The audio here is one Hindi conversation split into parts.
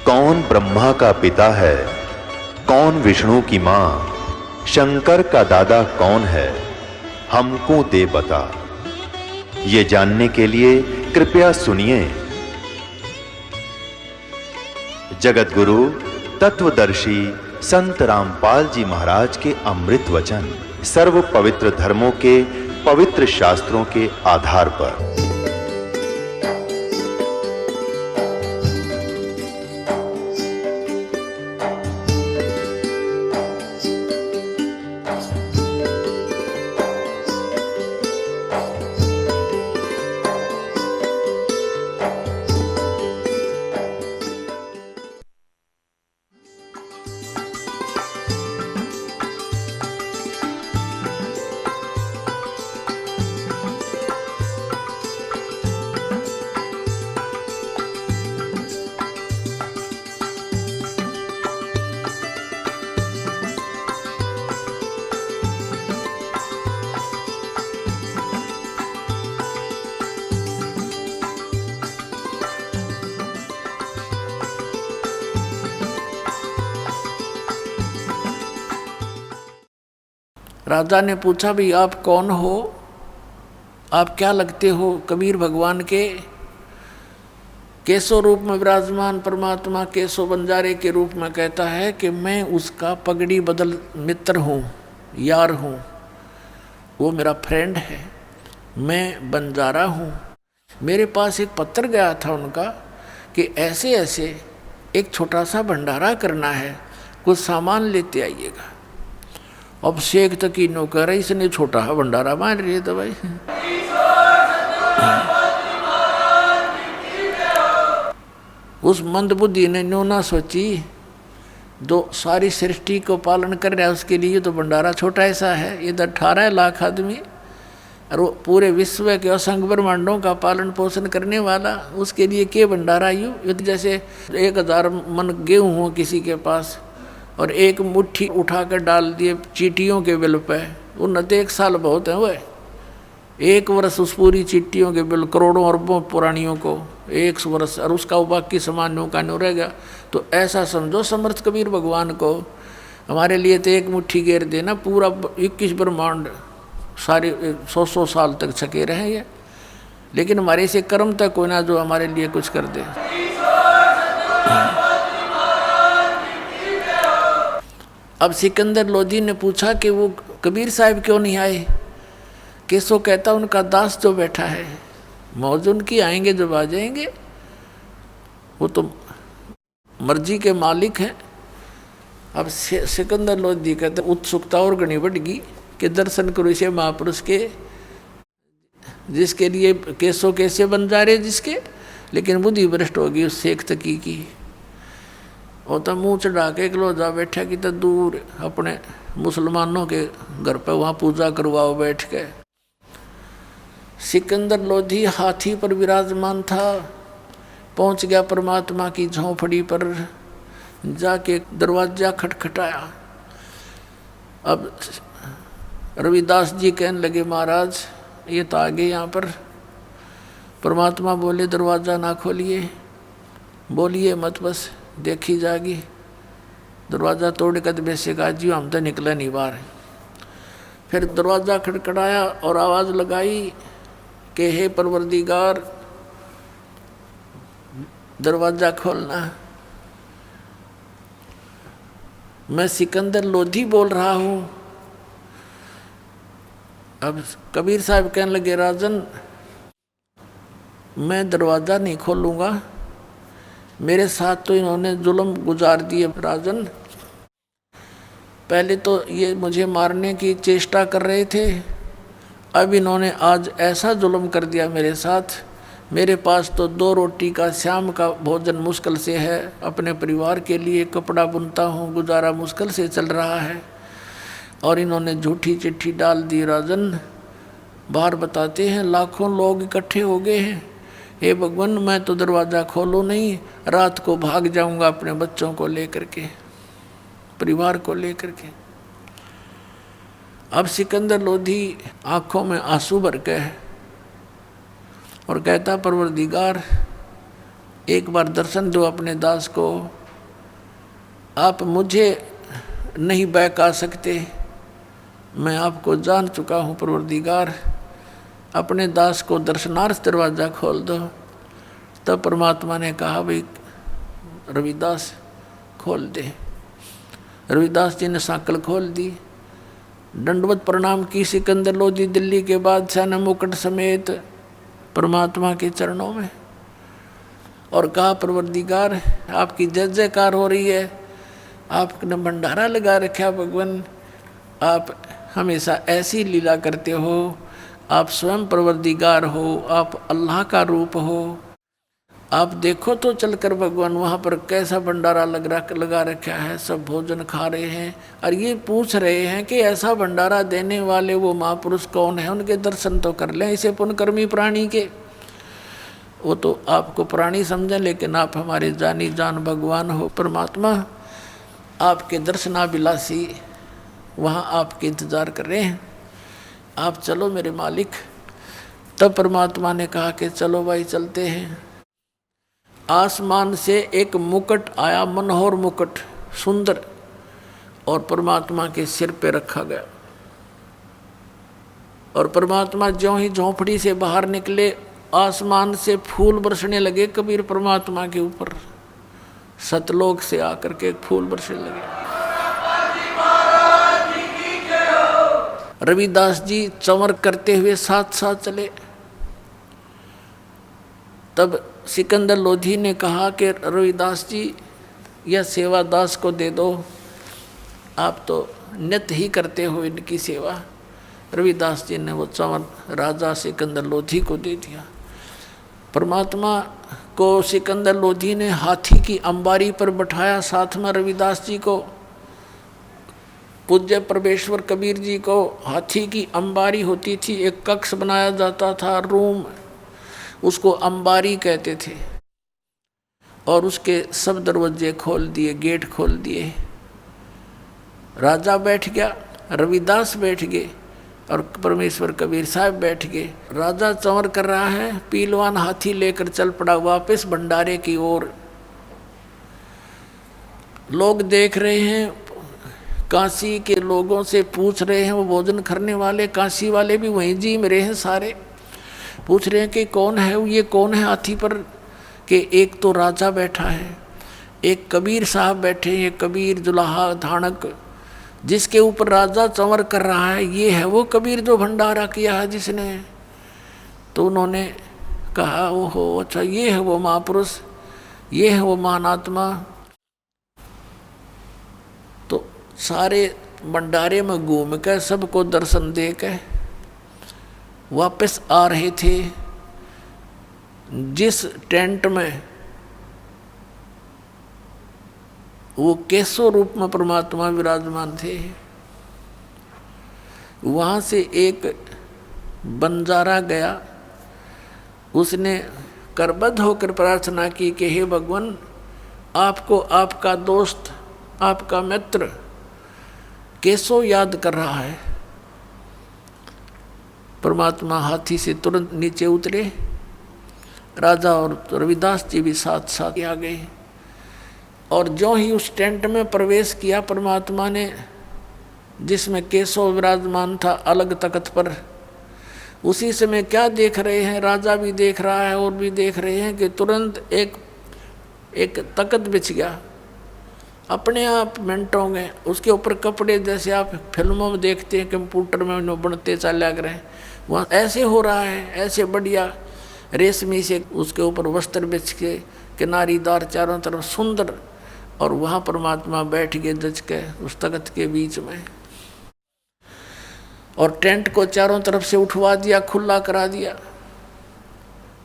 कौन ब्रह्मा का पिता है, कौन विष्णु की मां, शंकर का दादा कौन है, हमको दे बता। ये जानने के लिए कृपया सुनिए। जगत गुरु तत्वदर्शी संत रामपाल जी महाराज के अमृत वचन सर्व पवित्र धर्मों के पवित्र शास्त्रों के आधार पर। राजा ने पूछा, भाई आप कौन हो, आप क्या लगते हो कबीर भगवान के? केशव रूप में विराजमान परमात्मा केशव बंजारे के रूप में कहता है कि मैं उसका पगड़ी बदल मित्र हूँ, यार हूँ, वो मेरा फ्रेंड है, मैं बंजारा हूँ। मेरे पास एक पत्र गया था उनका कि ऐसे ऐसे एक छोटा सा भंडारा करना है, कुछ सामान लेते आइएगा। अब शेख तक की नौकर है, इसने छोटा भंडारा मान रही है तो भाई उस मंदबुद्धि ने न्यू ना सोची, जो सारी सृष्टि को पालन कर रहा है उसके लिए तो भंडारा छोटा ऐसा है। इधर 18 लाख आदमी और वो पूरे विश्व के असंख्य ब्रह्मांडों का पालन पोषण करने वाला, उसके लिए के भंडारा यूँ जैसे 1000 मन गेहूँ हो किसी के पास और एक मुट्ठी उठाकर डाल दिए चींटियों के बिल पे, उन्नत 1 साल बहुत है। वह 1 वर्ष उस पूरी चींटियों के बिल करोड़ों अरबों पुरानियों को 1 वर्ष और उसका बाकी सामान्यों का नहीं रहेगा। तो ऐसा समझो समर्थ कबीर भगवान को हमारे लिए तो एक मुट्ठी घेर देना, पूरा 21 ब्रह्मांड सारे 100 साल तक छके रहे ये, लेकिन हमारे से कर्म तक कोई ना जो हमारे लिए कुछ कर दे। अब सिकंदर लोधी ने पूछा कि वो कबीर साहब क्यों नहीं आए? केशव कहता उनका दास जो बैठा है, मौज उनकी, आएंगे जब आ जाएंगे, वो तो मर्जी के मालिक हैं। अब सिकंदर लोधी कहते उत्सुकता और घनी बढ़ गई कि दर्शन करो इसे महापुरुष के, जिसके लिए केशव कैसे बन जा रहे जिसके, लेकिन बुद्धि भ्रष्ट होगी उस शेख तकी की। वो तो मुँह चढ़ा के कलोजा बैठा कि तो दूर अपने मुसलमानों के घर पर वहाँ पूजा करवाओ बैठ के। सिकंदर लोधी हाथी पर विराजमान था, पहुँच गया परमात्मा की झोंपड़ी पर, जाके दरवाजा खटखटाया। अब रविदास जी कहने लगे, महाराज ये तो आ गए यहाँ पर। परमात्मा बोले, दरवाज़ा ना खोलिए, बोलिए मत, बस देखी जागी। दरवाज़ा तोड़ कर वैसे कहा, जी हम तो निकले नहीं बाहर। फिर दरवाज़ा खड़खड़ाया और आवाज़ लगाई कि हे परवरदिगार दरवाज़ा खोलना। मैं सिकंदर लोधी बोल रहा हूँ। अब कबीर साहब कहने लगे, राजन मैं दरवाज़ा नहीं खोलूँगा, मेरे साथ तो इन्होंने जुल्म गुजार दिए। राजन पहले तो ये मुझे मारने की चेष्टा कर रहे थे, अब इन्होंने आज ऐसा जुल्म कर दिया मेरे साथ। मेरे पास तो 2 रोटी का शाम का भोजन मुश्किल से है, अपने परिवार के लिए कपड़ा बुनता हूँ, गुजारा मुश्किल से चल रहा है, और इन्होंने झूठी चिट्ठी डाल दी। राजन बाहर बताते हैं लाखों लोग इकट्ठे हो गए हैं, हे भगवान मैं तो दरवाज़ा खोलूँ नहीं, रात को भाग जाऊँगा अपने बच्चों को लेकर के, परिवार को लेकर के। अब सिकंदर लोधी आँखों में आंसू भर के और कहता, परवरदिगार एक बार दर्शन दो अपने दास को। आप मुझे नहीं बहका सकते, मैं आपको जान चुका हूँ परवरदिगार, अपने दास को दर्शनार्थ दरवाज़ा खोल दो। तब परमात्मा ने कहा भाई रविदास खोल दे। रविदास जी ने सांकल खोल दी, दंडवत प्रणाम की सिकंदर लोधी दिल्ली के बादशाह ने मुकुट समेत परमात्मा के चरणों में, और कहा परवरदिगार आपकी जय जयकार हो रही है, आपने भंडारा लगा रखा भगवान, आप हमेशा ऐसी लीला करते हो, आप स्वयं परवरदिगार हो, आप अल्लाह का रूप हो। आप देखो तो चलकर भगवान वहाँ पर कैसा भंडारा लगा रखा है, सब भोजन खा रहे हैं और ये पूछ रहे हैं कि ऐसा भंडारा देने वाले वो महापुरुष कौन है, उनके दर्शन तो कर लें इसे पुण्यकर्मी प्राणी के। वो तो आपको प्राणी समझें, लेकिन आप हमारे जानी जान भगवान हो परमात्मा, आपके दर्शनाभिलाषी वहाँ आपके इंतज़ार कर रहे हैं, आप चलो मेरे मालिक। तब परमात्मा ने कहा कि चलो भाई चलते हैं। आसमान से एक मुकुट आया, मनोहर मुकुट सुंदर, और परमात्मा के सिर पे रखा गया। और परमात्मा ज्यों ही झोंपड़ी से बाहर निकले, आसमान से फूल बरसने लगे कबीर परमात्मा के ऊपर, सतलोक से आकर के फूल बरसने लगे। रविदास जी चंवर करते हुए साथ साथ चले। तब सिकंदर लोधी ने कहा कि रविदास जी यह सेवा दास को दे दो, आप तो नित्य ही करते हो इनकी सेवा। रविदास जी ने वो चंवर राजा सिकंदर लोधी को दे दिया। परमात्मा को सिकंदर लोधी ने हाथी की अंबारी पर बैठाया, साथ में रविदास जी को, पूज्य परमेश्वर कबीर जी को हाथी की अंबारी होती थी, एक कक्ष बनाया जाता था, रूम, उसको अंबारी कहते थे। और उसके सब दरवाजे खोल दिए, गेट खोल दिए। राजा बैठ गया, रविदास बैठ गए और परमेश्वर कबीर साहब बैठ गए। राजा चंवर कर रहा है, पीलवान हाथी लेकर चल पड़ा वापस भंडारे की ओर। लोग देख रहे हैं, काशी के लोगों से पूछ रहे हैं, वो भोजन करने वाले काशी वाले भी वहीं जी में रहे हैं, सारे पूछ रहे हैं कि कौन है ये, कौन है हाथी पर, कि एक तो राजा बैठा है, एक कबीर साहब बैठे हैं, एक कबीर जुलाहा धानक, जिसके ऊपर राजा चंवर कर रहा है, ये है वो कबीर जो भंडारा किया है जिसने। तो उन्होंने कहा ओहो अच्छा, ये है वो महापुरुष, ये है वो महानात्मा। तो सारे भंडारे में घूम कर सबको दर्शन दे के वापस आ रहे थे। जिस टेंट में वो केशव रूप में परमात्मा विराजमान थे, वहाँ से एक बंजारा गया, उसने करबद्ध होकर प्रार्थना की कि हे भगवान, आपको आपका दोस्त, आपका मित्र केशव याद कर रहा है। परमात्मा हाथी से तुरंत नीचे उतरे, राजा और रविदास जी भी साथ साथ आ गए। और जो ही उस टेंट में प्रवेश किया परमात्मा ने, जिसमें केशव विराजमान था अलग तख्त पर, उसी समय क्या देख रहे हैं, राजा भी देख रहा है और भी देख रहे हैं कि तुरंत एक तख्त बिछ गया, अपने आप मिनटों में। उसके ऊपर कपड़े जैसे आप फिल्मों में देखते हैं कंप्यूटर में बनते चले लग रहे हैं, वहाँ ऐसे हो रहा है, ऐसे बढ़िया रेशमी से उसके ऊपर वस्त्र बिछ के, किनारीदार चारों तरफ सुंदर, और वहाँ परमात्मा बैठ गए जच के उस तख्त के बीच में। और टेंट को चारों तरफ से उठवा दिया, खुला करा दिया,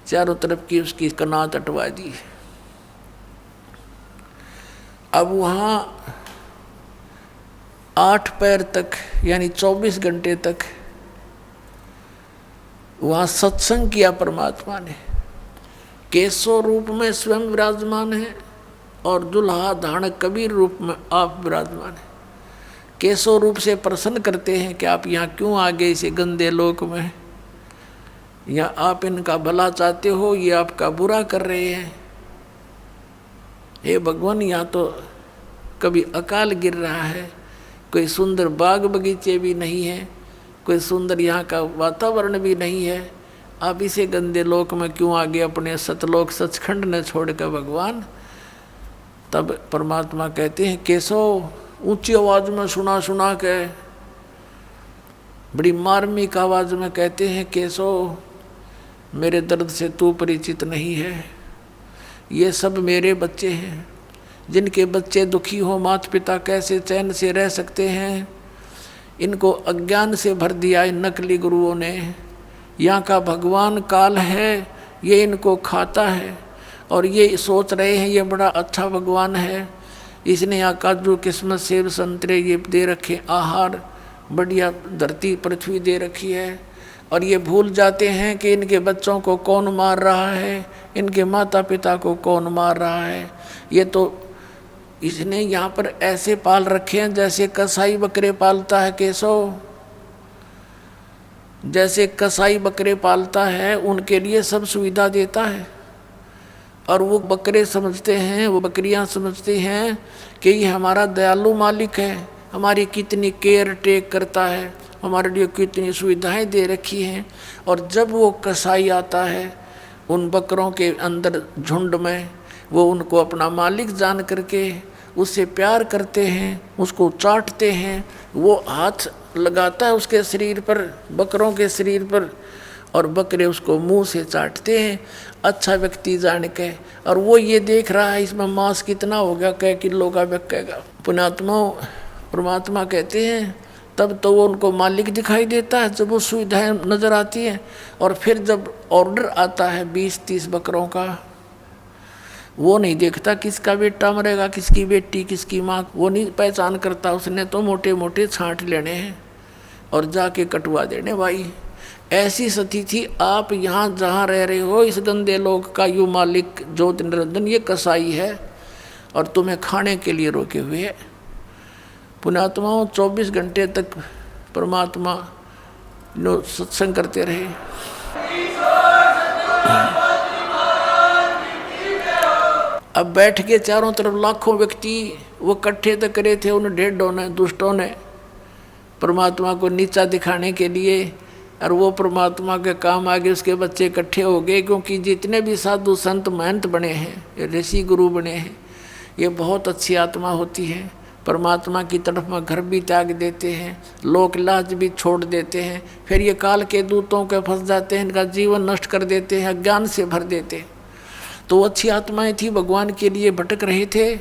चारों तरफ की उसकी कनात हटवा दी। अब वहाँ 8 पैर तक यानी 24 घंटे तक वहाँ सत्संग किया परमात्मा ने। केशव रूप में स्वयं विराजमान है और दुल्हा धानक कबीर रूप में आप विराजमान है। केशव रूप से प्रसन्न करते हैं कि आप यहाँ क्यों आ गए इसे गंदे लोक में, या आप इनका भला चाहते हो, ये आपका बुरा कर रहे हैं। हे भगवान, यहाँ तो कभी अकाल गिर रहा है, कोई सुंदर बाग बगीचे भी नहीं है, कोई सुंदर यहाँ का वातावरण भी नहीं है, आप इसे गंदे लोक में क्यों आगे अपने सतलोक सचखंड ने छोड़कर भगवान। तब परमात्मा कहते हैं, केशव, ऊंची आवाज में सुना के, बड़ी मार्मिक आवाज में कहते हैं, केशव, मेरे दर्द से तू परिचित नहीं है। ये सब मेरे बच्चे हैं, जिनके बच्चे दुखी हो माता पिता कैसे चैन से रह सकते हैं। इनको अज्ञान से भर दिया इन नकली गुरुओं ने। यहाँ का भगवान काल है, ये इनको खाता है और ये सोच रहे हैं ये बड़ा अच्छा भगवान है, इसने यहाँ काजू किस्मत सेब संतरे ये दे रखे, आहार बढ़िया धरती पृथ्वी दे रखी है, और ये भूल जाते हैं कि इनके बच्चों को कौन मार रहा है, इनके माता पिता को कौन मार रहा है। ये तो इसने यहाँ पर ऐसे पाल रखे हैं जैसे कसाई बकरे पालता है केशव, जैसे कसाई बकरे पालता है, उनके लिए सब सुविधा देता है। और वो बकरे समझते हैं, वो बकरियां समझती हैं कि ये हमारा दयालु मालिक है, हमारी कितनी केयर टेक करता है, हमारे लिए कितनी सुविधाएं दे रखी हैं। और जब वो कसाई आता है उन बकरों के अंदर झुंड में, वो उनको अपना मालिक जान करके उससे प्यार करते हैं, उसको चाटते हैं, वो हाथ लगाता है उसके शरीर पर, बकरों के शरीर पर, और बकरे उसको मुंह से चाटते हैं अच्छा व्यक्ति जान के। और वो ये देख रहा है इसमें मांस कितना होगा, कै किलो का बिकेगा। पुण्यात्मा परमात्मा कहते हैं तब तो वो उनको मालिक दिखाई देता है जब वो सुविधाएं नजर आती हैं। और फिर जब ऑर्डर आता है 20-30 बकरों का, वो नहीं देखता किसका बेटा मरेगा, किसकी बेटी, किसकी माँ, वो नहीं पहचान करता। उसने तो मोटे मोटे छांट लेने हैं और जाके कटवा देने। भाई ऐसी स्थिति थी। आप यहाँ जहाँ रह रहे हो इस गंदे लोग का यू मालिक ज्योति निरंजन ये कसाई है और तुम्हें खाने के लिए रोके हुए है। पुण्यात्माओं 24 घंटे तक परमात्मा सत्संग करते रहे। अब बैठ के चारों तरफ लाखों व्यक्ति वो इकट्ठे तो करे थे उन ढेडों ने, दुष्टों ने, परमात्मा को नीचा दिखाने के लिए। और वो परमात्मा के काम आगे उसके बच्चे इकट्ठे हो गए, क्योंकि जितने भी साधु संत महंत बने हैं, ऋषि गुरु बने हैं, ये बहुत अच्छी आत्मा होती है। परमात्मा की तरफ में घर भी त्याग देते हैं, लोक लाज भी छोड़ देते हैं, फिर ये काल के दूतों के फंस जाते हैं, इनका जीवन नष्ट कर देते हैं, अज्ञान से भर देते हैं। तो अच्छी आत्माएं थी, भगवान के लिए भटक रहे थे।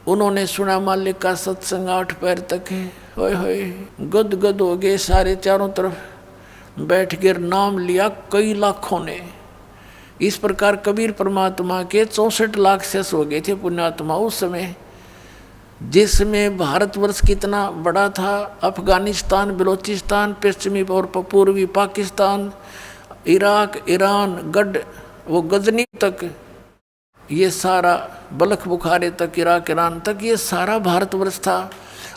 उन्होंने सुना मालिक का सत्संग 8 पैर तक है, होए होए गद गद हो गए सारे, चारों तरफ बैठ कर नाम लिया कई लाखों ने। इस प्रकार कबीर परमात्मा के 64 लाख शेष हो गए थे पुण्यात्मा उस समय, जिसमें भारतवर्ष कितना बड़ा था। अफगानिस्तान, बलोचिस्तान, पश्चिमी और पूर्वी पाकिस्तान, इराक, ईरान, गढ़, वो गजनी तक, ये सारा बलख बुखारे तक, इराक, ईरान तक, ये सारा भारतवर्ष था।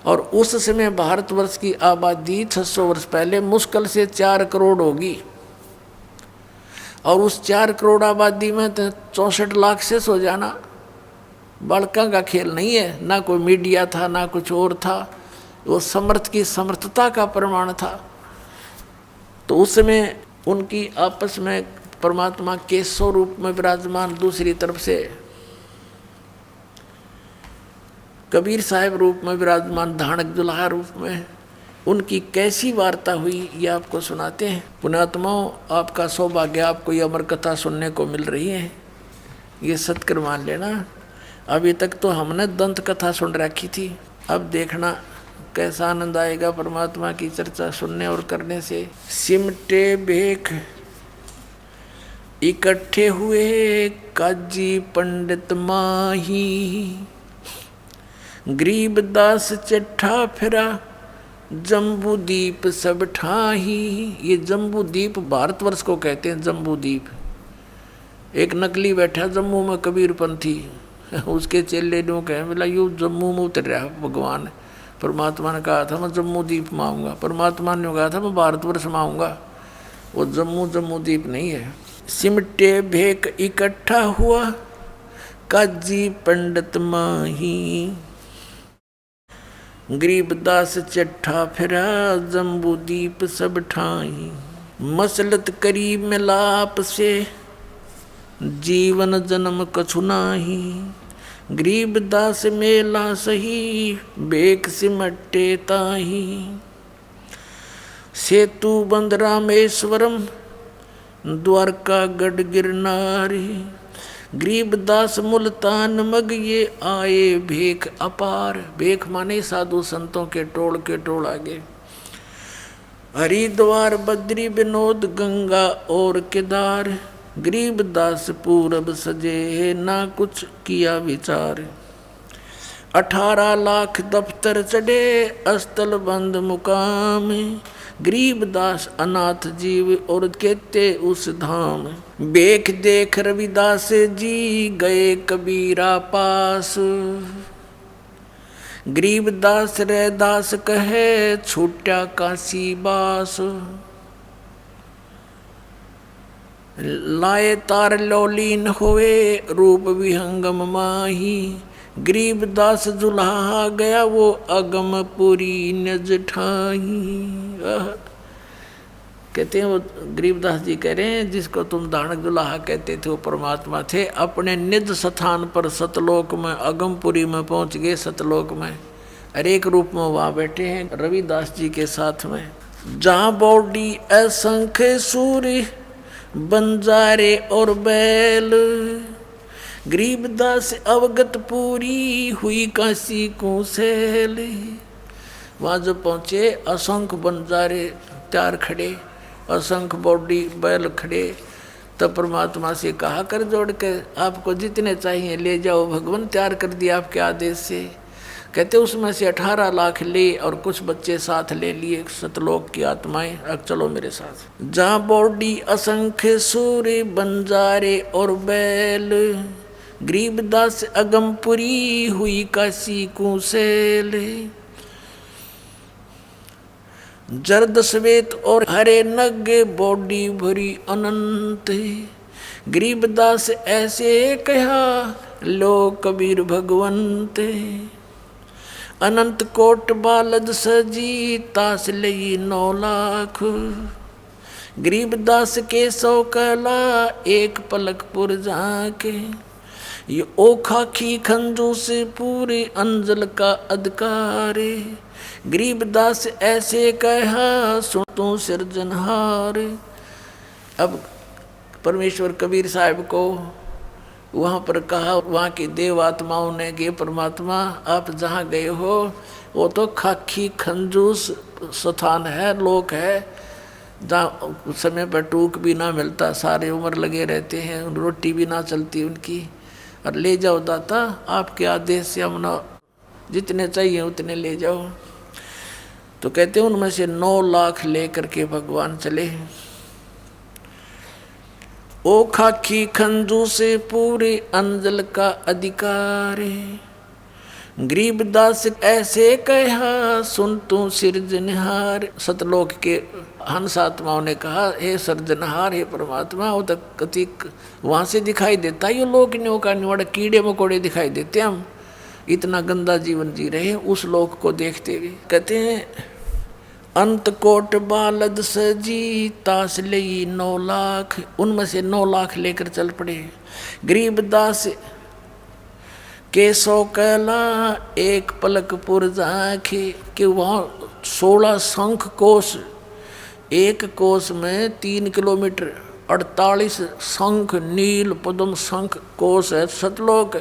और उस समय भारतवर्ष की आबादी 600 वर्ष पहले मुश्किल से 4 करोड़ होगी। और उस 4 करोड़ आबादी में तो 64 लाख से हो जाना बालका का खेल नहीं है। ना कोई मीडिया था, ना कुछ और था, वो समर्थ की समर्थता का प्रमाण था। तो उस समय उनकी आपस में परमात्मा केशव रूप में विराजमान, दूसरी तरफ से कबीर साहब रूप में विराजमान, धानक दुल्हा रूप में, उनकी कैसी वार्ता हुई ये आपको सुनाते हैं। पुण्यात्माओं, आपका सौभाग्य, आपको ये अमर कथा सुनने को मिल रही है, ये सत्कर मान लेना। अभी तक तो हमने दंत कथा सुन रखी थी, अब देखना कैसा आनंद आएगा परमात्मा की चर्चा सुनने और करने से। सिमटे भेख इकट्ठे हुए काजी पंडित माही, गरीबदास चट्ठा फिरा जम्बू दीप सब ठाही। ये जम्बू दीप भारतवर्ष को कहते हैं, जम्बू दीप। एक नकली बैठा जम्मू में कबीरपंथी, उसके चेले लोग कहे बोला यू जम्मू में उतर रहा भगवान। परमात्मा ने कहा था मैं जम्मू दीप में आऊँगा, परमात्मा ने कहा था मैं भारतवर्ष में आऊँगा। वो जम्मू दीप नहीं है। सिमटे भेक इकट्ठा हुआ काजी पंडित माही। गरीबदास चट्ठा फिरा जम्बू दीप सब ठाई। मसलत करी मिलाप से जीवन जन्म कछु नाही। गरीबदास मेला सही बेक सिमटे ताही। सेतु बंद रामेश्वरम द्वारका गढ़ गिरनारी। गरीबदास मुल्तान मग ये आए भेख अपार। भेख माने साधु संतों के टोल आगे। हरिद्वार बद्री विनोद गंगा और केदार। गरीबदास पूरब सजे ना कुछ किया विचार। 18 लाख दफ्तर चढ़े अस्तल बंद मुकाम। गरीबदास अनाथ जीव और कहते उस धाम। बेख देख रविदास जी गए कबीरा पास। गरीबदास रैदास कहे छूटा काशी बास। लाए तार लौलीन होए रूप विहंगम माही। गरीबदास जुल्हा गया वो अगम पुरी नज ठाही। कहते हैं वो गरीबदास जी कह रहे हैं जिसको तुम दानक दुल्हा कहते थे वो परमात्मा थे। अपने निज स्थान पर सतलोक में अगमपुरी में पहुंच गए। सतलोक में हर एक रूप में वहाँ बैठे हैं रविदास जी के साथ में। जहाँ बौडी असंख्य सूर्य बंजारे और बैल। गरीबदास अवगत पूरी हुई काशी को सैल। वहाँ जब पहुँचे असंख्य बंजारे त्यार खड़े, असंख्य बौडी बैल खड़े। तब परमात्मा से कहा कर जोड़ के आपको जितने चाहिए ले जाओ। भगवान तैयार कर दिया आपके आदेश से। कहते उसमें से 18 लाख ले और कुछ बच्चे साथ ले लिए सतलोक की आत्माएं। अब चलो मेरे साथ। जहाँ बौडी असंख्य सूर्य बंजारे और बैल। गरीबदास अगमपुरी हुई काशी को सैल। जर्द श्वेत और हरे नग बौडी भरी अनंत। गरीबदास ऐसे कहा लो कबीर भगवंत। अनंत कोट बालद सजी तास लई 9 लाख। गरीबदास के 100 कला एक पलक पुर जाके। ये ओखाखी खंजू से पूरे अंजल का अधिकार। गरीबदास ऐसे कहा सुन तू सिरजनहार। अब परमेश्वर कबीर साहब को वहाँ पर कहा वहाँ की देव आत्माओं ने कि परमात्मा आप जहाँ गए हो वो तो खाकी खंजूस स्थान है, लोक है, जहाँ समय पर टूक भी ना मिलता, सारे उम्र लगे रहते हैं, रोटी भी ना चलती उनकी। और ले जाओ दाता आपके आदेश से हम ना जितने चाहिए उतने ले जाओ। तो कहते हैं उनमें से 9 लाख लेकर के भगवान चले। ओ खाकी खंजू से पूरे अंजल का अधिकार। गरीबदास ऐसे कहा सुन तू सिरजनहार। सतलोक के हंस आत्माओं ने कहा हे सिरजनहार, हे परमात्मा, वो तक कतिक वहाँ से दिखाई देता ये लोक न्यों का निवाड़ा कीड़े मकोड़े दिखाई देते। हम इतना गंदा जीवन जी रहे हैं उस लोक को देखते हुए। कहते हैं अंत कोट बालद सजी तास लई 9 लाख। उनमें से 9 लाख लेकर चल पड़े। गरीबदास के 100 कला एक पलक पुर जाके कि वहाँ 16 शंख कोश, एक कोश में 3 किलोमीटर 48 शंख नील पद्म शंख कोश है सतलोक।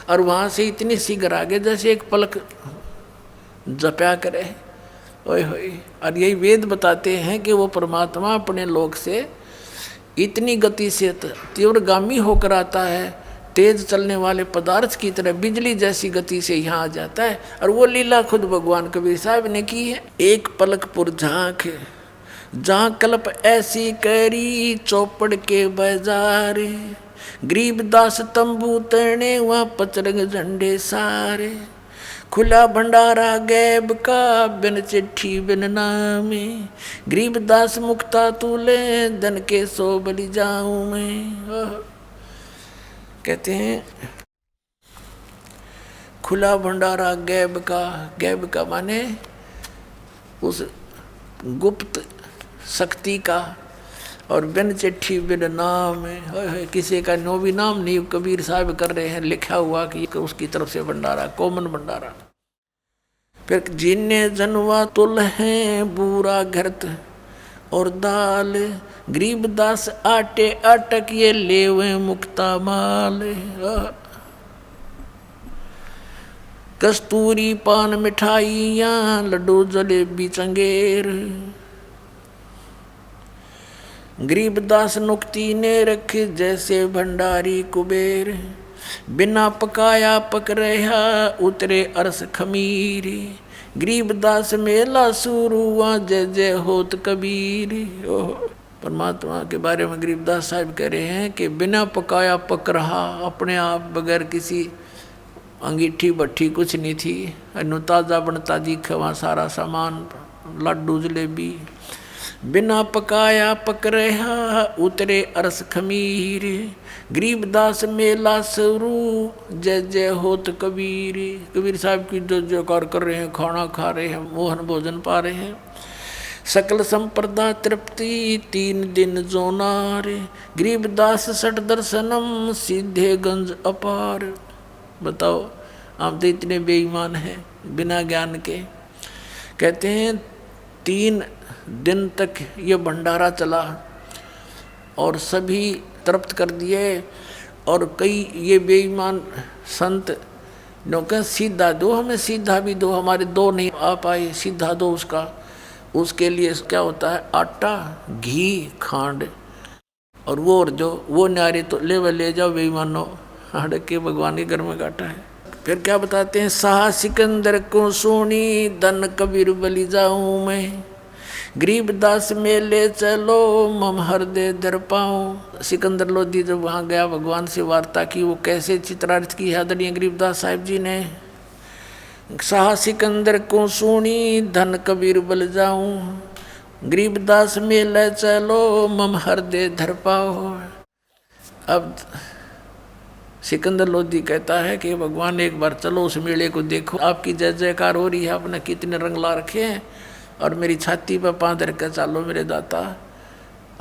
और वहाँ से इतनी शीघ्र आगे जैसे एक पलक जपया करे। ओए होए। और यही वेद बताते हैं कि वो परमात्मा अपने लोक से इतनी गति से तीव्रगामी होकर आता है, तेज चलने वाले पदार्थ की तरह बिजली जैसी गति से यहाँ आ जाता है। और वो लीला खुद भगवान कबीर साहब ने की है। एक पलक पुर झांक जहाँ कल्प ऐसी करी चौपड़ के बाजार। गरीबदास तंबू तने वहाँ पचरंग झंडे सारे। खुला भंडारा गैब का बिन चिट्ठी बिन नामे। गरीबदास मुक्ता तूले धन के 100 बलि जाऊं मैं। कहते हैं खुला भंडारा गैब का माने उस गुप्त शक्ति का, और बिन चिट्ठी बिन नाम है, किसी का नो भी नाम नहीं, कबीर साहब कर रहे हैं लिखा हुआ कि उसकी तरफ से भंडारा, कॉमन भंडारा। फिर जिन्ने जनवा तुल है बुरा घरत और दाल, गरीबदास आटे अटक ये लेवे मुक्ता माल। कस्तूरी पान मिठाइयाँ लड्डू जलेबी चंगेर, गरीबदास नुक्ति ने रखे जैसे भंडारी कुबेर। बिना पकाया पक रहा उतरे अरस खमीर, गरीबदास मेला शुरू हुआ जय जय होत कबीर। परमात्मा के बारे में गरीबदास साहब कह रहे हैं कि बिना पकाया पक रहा, अपने आप बगैर किसी अंगीठी भट्ठी कुछ नहीं थी, अनु ताज़ा बनता दिखे वहाँ सारा सामान, लड्डू जलेबी। बिना पकाया पक रहा उतरे अरस खमीर, गरीबदास मेला शुरू जय जय होत कबीर। कबीर साहब की जो जयकार कर रहे हैं, खाना खा रहे हैं, मोहन भोजन पा रहे हैं। सकल संप्रदा तृप्ति 3 दिन जोनार, गरीबदास सठ दर्शनम सीधे गंज अपार। बताओ, आप तो इतने बेईमान हैं बिना ज्ञान के। कहते हैं 3 दिन तक ये भंडारा चला और सभी तृप्त कर दिए, और कई ये बेईमान संत नो कह सीधा दो, हमें सीधा भी दो, हमारे 2 नहीं आ पाए, सीधा दो उसका। उसके लिए क्या होता है, आटा घी खांड, और वो न्यारे तो ले जाओ बेईमानो, हड़क के भगवान के घर में काटा है। फिर क्या बताते हैं, शाह सिकंदर को सोनी धन कबीर बलि जाऊं मैं, गरीबदास मेले चलो मम हृदय दर पाऊं। सिकंदर लोधी जब वहाँ गया, भगवान से वार्ता की, वो कैसे चित्रार्थ की है आदरणीय गरीबदास साहिब जी ने। शाह सिकंदर को सुनी धन कबीर बल जाऊं, गरीबदास मेले चलो मम हृदय धर पाओ। अब सिकंदर लोधी कहता है कि भगवान एक बार चलो उस मेले को देखो, आपकी जय जयकार हो रही है, आपने कितने रंग ला रखे हैं, और मेरी छाती पर पाँव रख कर चालो मेरे दाता,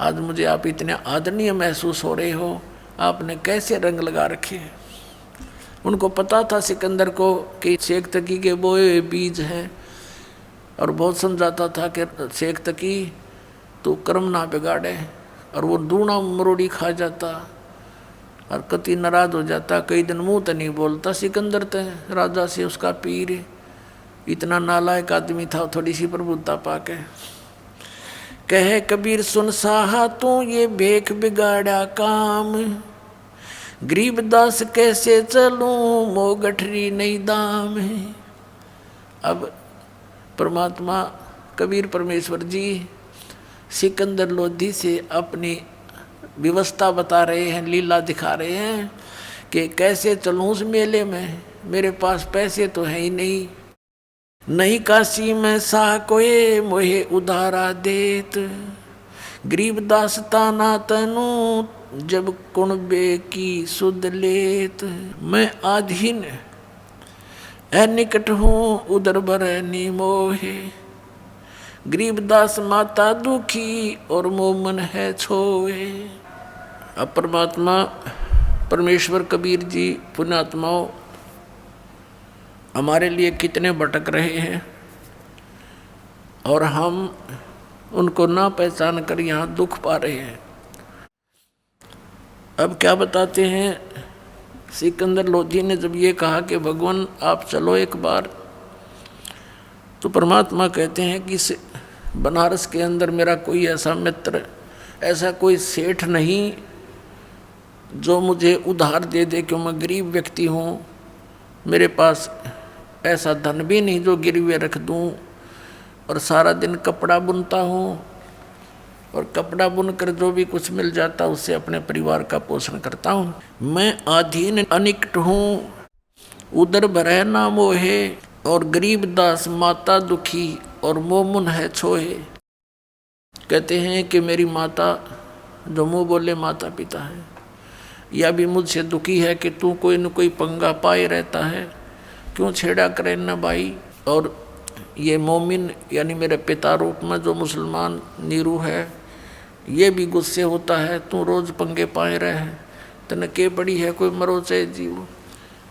आज मुझे आप इतने आदरणीय महसूस हो रहे हो, आपने कैसे रंग लगा रखे हैं। उनको पता था सिकंदर को कि शेख तकी के बोए बीज हैं, और बहुत समझाता था कि शेख तकी तो कर्म ना बिगाड़े, और वो दूना मरोड़ी खा जाता और कति नाराज हो जाता, कई दिन मुँह तो नहीं बोलता। सिकंदर तो राजा से उसका पीर, इतना नालायक आदमी था, थोड़ी सी प्रभुता पाके। कहे कबीर सुन साहा तू ये भेख बिगाड़ा काम, गरीबदास कैसे चलूं मो गठरी नहीं दाम है। अब परमात्मा कबीर परमेश्वर जी सिकंदर लोधी से अपनी व्यवस्था बता रहे हैं, लीला दिखा रहे हैं कि कैसे चलूं उस मेले में, मेरे पास पैसे तो है ही नहीं काशी में सा कोई मोहे उधारा देत, गरीबदास ताना तनु जब कुणबे की सुध लेत। मैं आधीन निकट हूँ उधर बर मोहे, गरीबदास माता दुखी और मोमन है छोए। अब परमात्मा परमेश्वर कबीर जी पुण्यात्माओं हमारे लिए कितने भटक रहे हैं, और हम उनको ना पहचान कर यहाँ दुख पा रहे हैं। अब क्या बताते हैं, सिकंदर लोधी ने जब ये कहा कि भगवान आप चलो एक बार, तो परमात्मा कहते हैं कि बनारस के अंदर मेरा कोई ऐसा मित्र, ऐसा कोई सेठ नहीं जो मुझे उधार दे दे, क्यों मैं गरीब व्यक्ति हूँ, मेरे पास ऐसा धन भी नहीं जो गिरवे रख दूँ, और सारा दिन कपड़ा बुनता हूँ, और कपड़ा बुनकर जो भी कुछ मिल जाता उससे अपने परिवार का पोषण करता हूँ। मैं अधीन अनिकट हूँ उधर भरे ना मोहे, और गरीबदास माता दुखी और मोमुन है छोहे। कहते हैं कि मेरी माता जो मुँह बोले माता पिता है, या भी मुझसे दुखी है कि तू कोई न कोई पंगा पाए रहता है, क्यों छेड़ा करें न भाई। और ये मोमिन यानी मेरे पिता रूप में जो मुसलमान नीरू है, ये भी गुस्से होता है, तू रोज पंगे पाए रहे, तने के पड़ी है, कोई मरो चाहे जीव।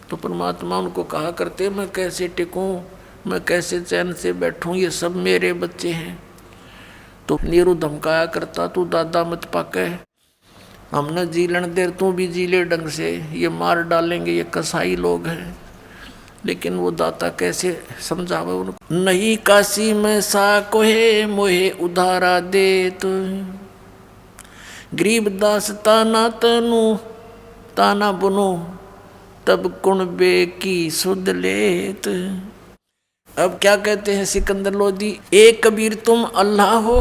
तो परमात्मा उनको कहा करते, मैं कैसे टिकूं, मैं कैसे चैन से बैठूं, ये सब मेरे बच्चे हैं। तो नीरू धमकाया करता, तू दादा मत पाके, हमने जी लेने देर, तू भी जी ले ढंग से, ये मार डालेंगे, ये कसाई लोग हैं। लेकिन वो दाता कैसे समझावे उनको। नहीं काशी में सा कोहे मोहे उधारा दे, तो गरीबदास ताना तनु ताना बुनो, तब कुणबे की सुध लेत। अब क्या कहते हैं सिकंदर लोधी, ए कबीर तुम अल्लाह हो,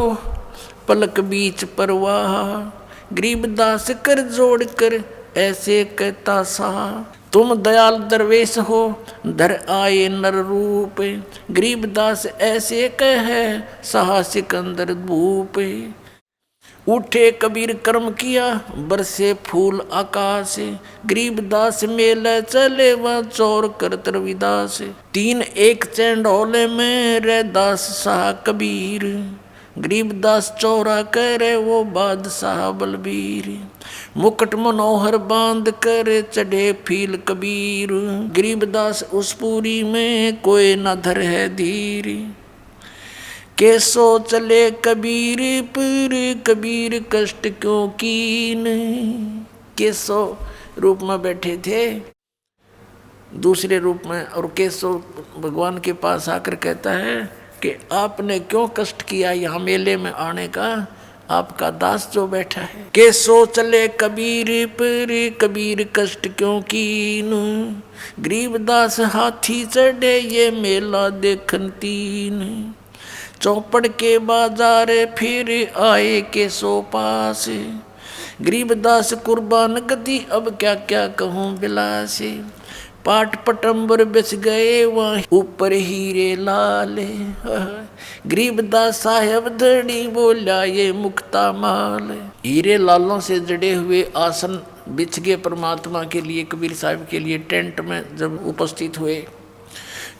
पलक बीच परवाह, गरीबदास कर जोड़ कर ऐसे कहता सा। तुम दयाल दरवेश हो, धर आए नर रूप, गरीबदास ऐसे कहे सहा सिकंदर भूप। उठे कबीर कर्म किया, बरसे फूल आकाश, गरीबदास मेले चले वह चौर कर रविदास। 3 एक चैंडोले में रे दास शाह कबीर, गरीबदास चौरा करे वो बादशाह बलबीर। मुकुट मनोहर बांध कर चढ़े फील कबीर, गरीबदास उस पूरी में कोई न धर है धीर। कैसो चले कबीर पर कबीर कष्ट क्यों कीन। कैसो रूप में बैठे थे दूसरे रूप में, और कैसो भगवान के पास आकर कहता है कि आपने क्यों कष्ट किया यहाँ मेले में आने का, आपका दास जो बैठा है। कैसो चले कबीर पर कबीर कष्ट क्यों कीन, गरीबदास हाथी चढ़े ये मेला देखन तीन। चौपड़ के बाजार फिर आए के सो पास, गरीबदास कुर्बान गति अब क्या क्या कहूँ बिलास। पाट पटंबर बिछ गए वहाँ ऊपर हीरे लाल, गरीबदास साहेब धनी बोला ये मुक्ता माल। हीरे लालों से जड़े हुए आसन बिछ गए परमात्मा के लिए, कबीर साहब के लिए टेंट में जब उपस्थित हुए।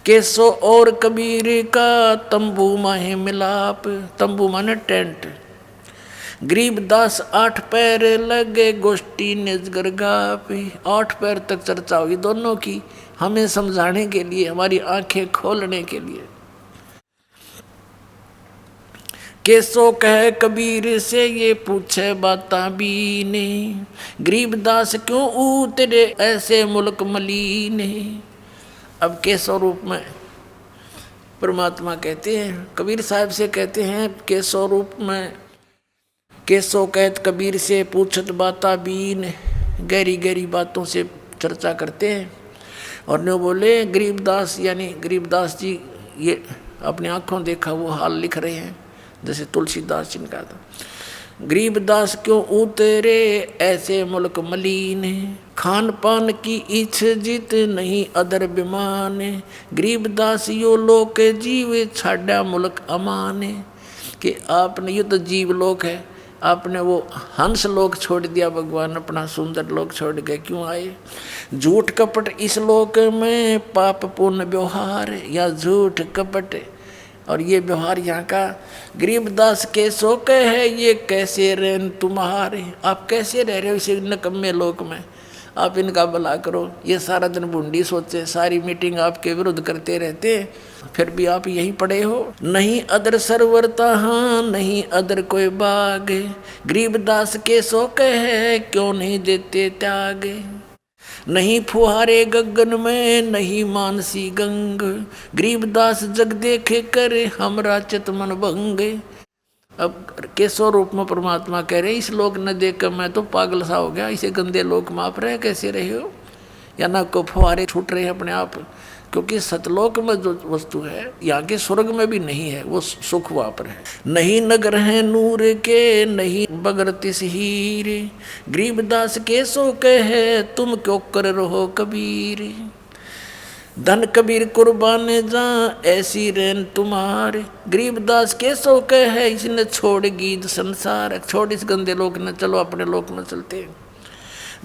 कैसो और कबीर का तंबू माहे मिलाप, तंबू माने टेंट। गरीबदास 8 पैर लगे गोष्ठी निजगर गाप। 8 पैर तक चर्चा हुई दोनों की, हमें समझाने के लिए, हमारी आंखें खोलने के लिए। कैसो कहे कबीर से ये पूछे बाता बीने, गरीबदास क्यों उतरे ऐसे मुल्क मलीने। अब के स्वरूप में परमात्मा कहते हैं, कबीर साहब से कहते हैं के स्वरूप में, कैसो कहत कबीर से पूछत बाता बीन, गहरी गहरी बातों से चर्चा करते हैं। और नो बोले गरीबदास, यानी गरीबदास जी ये अपनी आंखों देखा वो हाल लिख रहे हैं, जैसे तुलसीदास जी ने कहा था, गरीबदास क्यों उतरे ऐसे मुल्क मलीन, खान पान की इच्छ जित नहीं अदर बिमान, गरीबदास यो लोक जीव छाड़ा मुल्क अमान। कि आपने, ये तो जीव लोक है, आपने वो हंस लोक छोड़ दिया, भगवान अपना सुंदर लोक छोड़ गए, क्यों आए। झूठ कपट इस लोक में पाप पुण्य व्यवहार, या झूठ कपट और ये व्यवहार यहाँ का। गरीबदास कैसो कहे ये कैसे रहन तुम्हारे, आप कैसे रह रहे हो इसे नकम्मे लोक में, आप इनका भला करो। ये सारा दिन बूंदी सोचे, सारी मीटिंग आपके विरुद्ध करते रहते, फिर भी आप यहीं पड़े हो। नहीं अदर सरवरता हाँ नहीं अदर कोई बाग, गरीबदास कैसो कहे क्यों नहीं देते त्याग। नहीं फुहारे गगन में नहीं मानसी गंग, गरीबदास जग देखे करे हमरा चित मन भंग। अब कैसो रूप में परमात्मा कह रहे, इस लोक न देख कर मैं तो पागल सा हो गया, इसे गंदे लोक में आप रहे कैसे रहे हो, या ना को फुहारे छूट रहे हैं अपने आप। क्योंकि सतलोक में जो वस्तु है यहाँ के स्वर्ग में भी नहीं है, वो सुख वहाँ पर है। नहीं नगर है नूर के नहीं बगर तिस हीर, गरीबदास कैसो कहे तुम क्यों कर रहो कबीर। धन कबीर कुर्बान जा ऐसी रेन तुम्हारे, गरीबदास कैसो कहे इसने छोड़ गीत संसार, छोड़ इस गंदे लोक न चलो अपने लोक में चलते।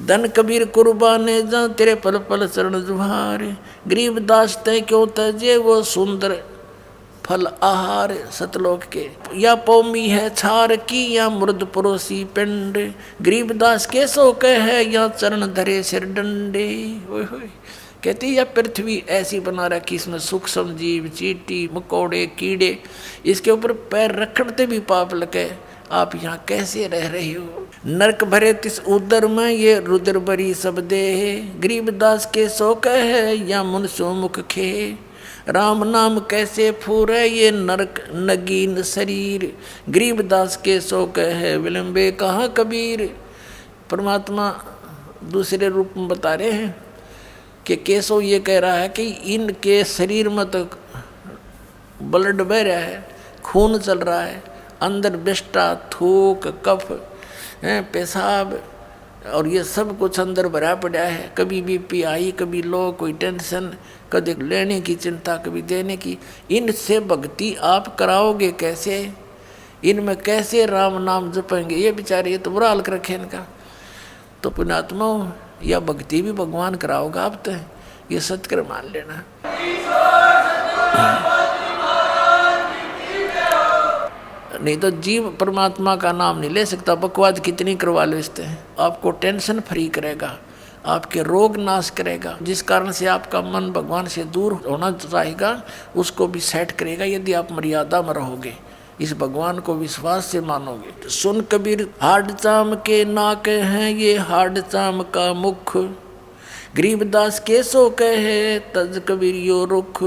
धन कबीर कुर्बाने जा तेरे पल पल चरण जुहार, गरीबदास तय क्यों तजे वो सुंदर फल आहार सतलोक के, या पौमी है छार की या मुर्द परोसी पिंड, गरीबदास के सो कह है या चरण धरे सिर डंडे। ओए होए कहते यह पृथ्वी ऐसी बना रखी, इसमें सूक्ष्म जीव चींटी मकोड़े कीड़े इसके ऊपर पैर रखते भी पाप लगे, आप यहाँ कैसे रह रहे हो। नरक भरे तिस उदर में ये रुद्र बरी सब देह, गरीबदास के सो कह है या मुनसो मुख खे, राम नाम कैसे फूरे ये नरक नगीन शरीर, गरीबदास के सो कह है विलंबे कहाँ कबीर। परमात्मा दूसरे रूप में बता रहे हैं कि केशव ये कह रहा है कि इनके शरीर में तो ब्लड बह रहा है, खून चल रहा है, अंदर विष्टा थूक कफ पेशाब और ये सब कुछ अंदर भरा पड़ा है। कभी बीपी आई, कभी लो, कोई टेंशन, कभी लेने की चिंता, कभी देने की। इनसे भक्ति आप कराओगे कैसे, इनमें कैसे राम नाम जपेंगे। ये बेचारे ये तो बुरा हाल कर रखे इनका। तो पुण्यात्मा या भक्ति भी भगवान कराओगा आप, तो ये सत्कर मान लेना। नहीं तो जीव परमात्मा का नाम नहीं ले सकता, बकवाद कितनी करवा लेते हैं। आपको टेंशन फ्री करेगा, आपके रोग नाश करेगा, जिस कारण से आपका मन भगवान से दूर होना चाहेगा उसको भी सेट करेगा, यदि आप मर्यादा में रहोगे, इस भगवान को विश्वास से मानोगे। सुन कबीर हाड चाम के नाक हैं ये हाड चाम का मुख, गरीबदास के सो कहे तज कबीर यो रुख,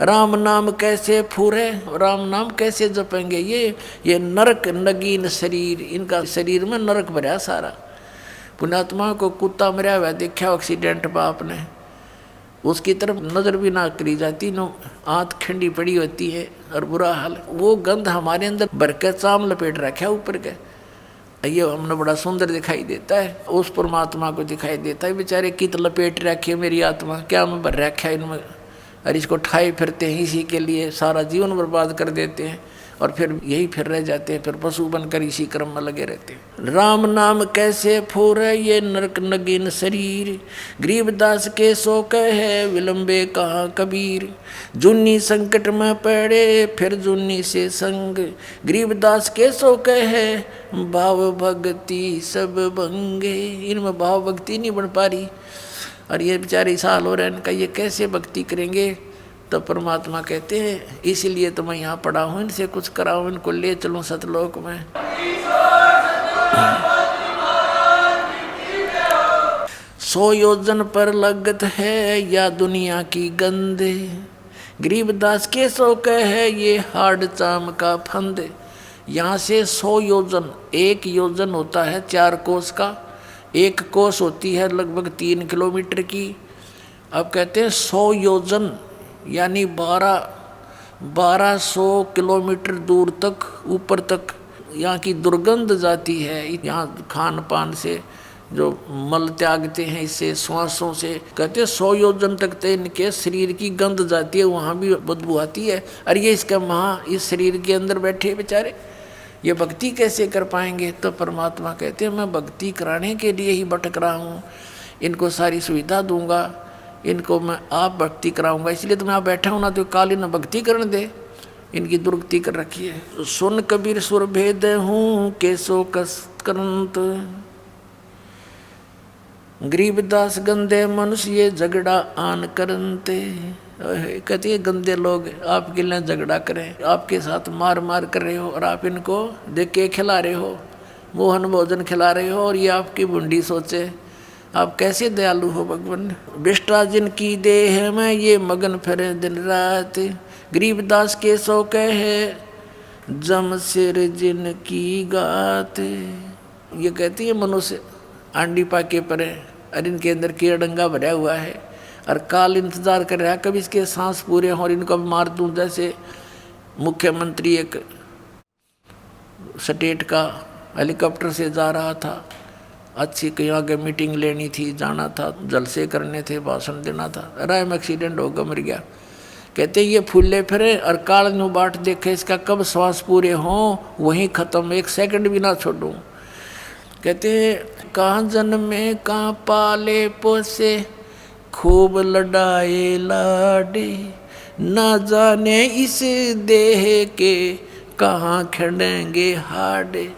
राम नाम कैसे फूरे, राम नाम कैसे जपेंगे। ये नरक नगीन शरीर, इनका शरीर में नरक भरा सारा। पुण्यात्मा को कुत्ता मरा हुआ देखा एक्सीडेंट में आपने, उसकी तरफ नजर भी ना करी जाती, नो आंत खंडी पड़ी होती है और बुरा हाल। वो गंध हमारे अंदर भर के चाम लपेट रखा ऊपर के, ये हमने बड़ा सुंदर दिखाई देता है, उस परमात्मा को दिखाई देता है। बेचारे कित लपेट रखे मेरी आत्मा, क्या मैं भर रखा इनमें, और इसको ठाए फिरते हैं, इसी के लिए सारा जीवन बर्बाद कर देते हैं और फिर यही फिर रह जाते हैं, फिर पशु बनकर इसी क्रम में लगे रहते हैं। राम नाम कैसे फूरे ये नरक नगीन शरीर, गरीबदास के सो कहे विलंबे कहाँ कबीर, जुन्नी संकट में पड़े फिर जुन्नी से संग, गरीबदास के सो कहे भाव भक्ति सब भंगे। इनमें भाव भक्ति नहीं बन पा रही और ये बेचारे साल हो रहे हैं इनका, ये कैसे भक्ति करेंगे। तो परमात्मा कहते हैं इसीलिए तो मैं यहाँ पड़ा हूँ, इनसे कुछ कराऊँ, इनको ले चलूँ सतलोक में। सौ योजन पर लगत है या दुनिया की गंद, गरीबदास के सो कहे ये हाड चाम का फंद। यहाँ से 100 योजन, एक योजन होता है 4 कोस का, एक कोस होती है लगभग 3 किलोमीटर की। अब कहते हैं 100 योजन यानी 1200 किलोमीटर दूर तक ऊपर तक यहाँ की दुर्गंध जाती है। यहाँ खान पान से जो मल त्यागते हैं, इससे श्वासों से, कहते हैं 100 योजन तक तो इनके शरीर की गंध जाती है, वहाँ भी बदबू आती है। और ये इसका वहाँ इस शरीर के अंदर बैठे बेचारे ये भक्ति कैसे कर पाएंगे। तो परमात्मा कहते हैं मैं भक्ति कराने के लिए ही भटक रहा हूँ, इनको सारी सुविधा दूंगा, इनको मैं आप भक्ति कराऊंगा, इसलिए तो मैं यहाँ बैठा हूँ ना, तो कालीन भक्ति करने दे, इनकी दुर्गति कर रखी है। सुन कबीर सुर भेद हूँ केसो कसकंत, गरीबदास गंदे मनुष्य ये झगड़ा आन करनते। कहती है गंदे लोग आपके लिए झगड़ा करें, आपके साथ मार मार कर रहे हो और आप इनको देख के खिला रहे हो, मोहन भोजन खिला रहे हो, और ये आपकी बुंडी सोचे आप कैसे दयालु हो भगवान। बिष्टा जिनकी देह में ये मगन फिरे दिन रात, गरीबदास के सो कहे जम सिर जिनकी गात। ये कहती है मनुष्य आंडी पाके परे और इनके अंदर कीड़ा भरा हुआ है और काल इंतजार कर रहा है कभी इसके सांस पूरे हों और इनको मार दूं। जैसे मुख्यमंत्री एक स्टेट का हेलीकॉप्टर से जा रहा था, अच्छी कहीं आगे मीटिंग लेनी थी, जाना था, जलसे करने थे, भाषण देना था, राय में एक्सीडेंट होगा, मर गया। कहते ये फूले फिरे और काल नु बाट देखे इसका कब श्वास पूरे हों, वहीं ख़त्म, 1 सेकंड भी ना छोड़ूं। कहते हैं कहाँ जन्मे कहाँ पाले पोसे, खूब लड़ाए लाडे, ना जाने इस देह के कहाँ खड़ेंगे हाडे।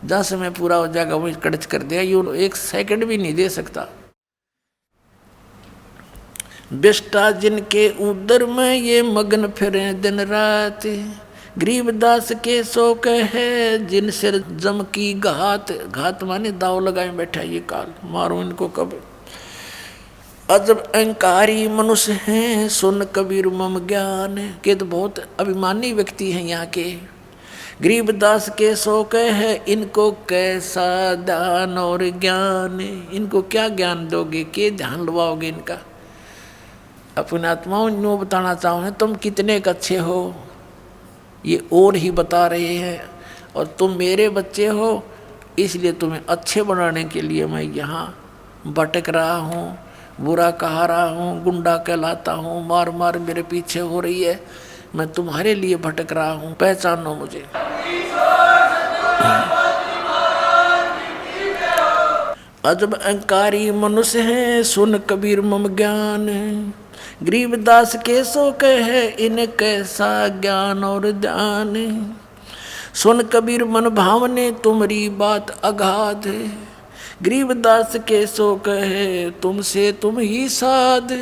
जहाँ समय पूरा हो जाएगा वो कड़च कर दिया, यूँ एक सेकंड भी नहीं दे सकता। बेस्टा जिनके उदर में ये मगन फिरे दिन रात, गरीबदास के शोक है जिन सिर जम की घात। घात माने दाव लगाए बैठा ये काल, मारो इनको कब। अजब अहंकारी मनुष्य हैं सुन कबीर मम ज्ञान, के तो बहुत अभिमानी व्यक्ति हैं यहाँ के। गरीबदास के शोक है इनको कैसा दान और ज्ञान, इनको क्या ज्ञान दोगे, के ध्यान लवाओगे इनका। अपने आत्माओं यूँ बताना चाहूँ तुम कितने अच्छे हो, ये और ही बता रहे हैं, और तुम मेरे बच्चे हो, इसलिए तुम्हें अच्छे बनाने के लिए मैं यहाँ भटक रहा हूँ, बुरा कहा रहा हूँ, गुंडा कहलाता हूँ, मार मार मेरे पीछे हो रही है, मैं तुम्हारे लिए भटक रहा हूँ, पहचानो मुझे। अजब अहंकारी मनुष्य हैं सुन कबीर मम ज्ञान, गरीबदास के शोक है इन कैसा ज्ञान और ध्यान। सुन कबीर मन भावने तुम्हारी बात अगाध, गरीबदास के शोक है तुमसे तुम ही साध।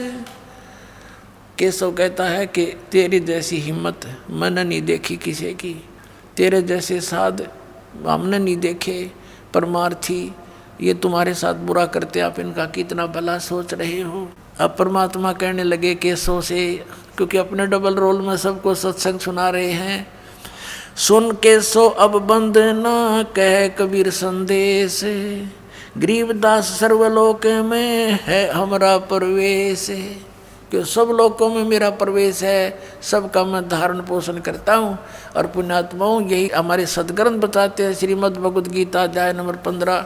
केशव कहता है कि तेरी जैसी हिम्मत मैंने नहीं देखी किसी की, तेरे जैसे साध हमने नहीं देखे। परमार्थी ये तुम्हारे साथ बुरा करते, आप इनका कितना भला सोच रहे हो। अब परमात्मा कहने लगे केशव से, क्योंकि अपने डबल रोल में सबको सत्संग सुना रहे हैं। सुन केशव अब बंद ना कह कबीर संदेश, गरीबदास सर्वलोक में है हमारा प्रवेश। कि सब लोकों में मेरा प्रवेश है, सबका मैं धारण पोषण करता हूँ। और पुण्यात्माओं यही हमारे सदग्रंथ बताते हैं। श्रीमद् भगवद गीता अध्याय नंबर 15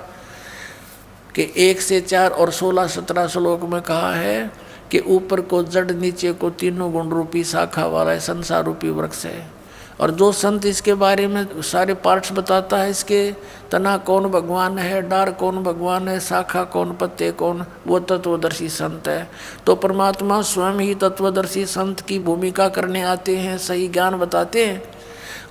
के 1 से 4 और 16-17 श्लोक में कहा है कि ऊपर को जड़, नीचे को तीनों गुण रूपी शाखा वाला संसार रूपी वृक्ष है। और जो संत इसके बारे में सारे पार्ट्स बताता है, इसके तना कौन भगवान है, डार कौन भगवान है, शाखा कौन, पत्ते कौन, वो तत्वदर्शी संत है। तो परमात्मा स्वयं ही तत्वदर्शी संत की भूमिका करने आते हैं, सही ज्ञान बताते हैं।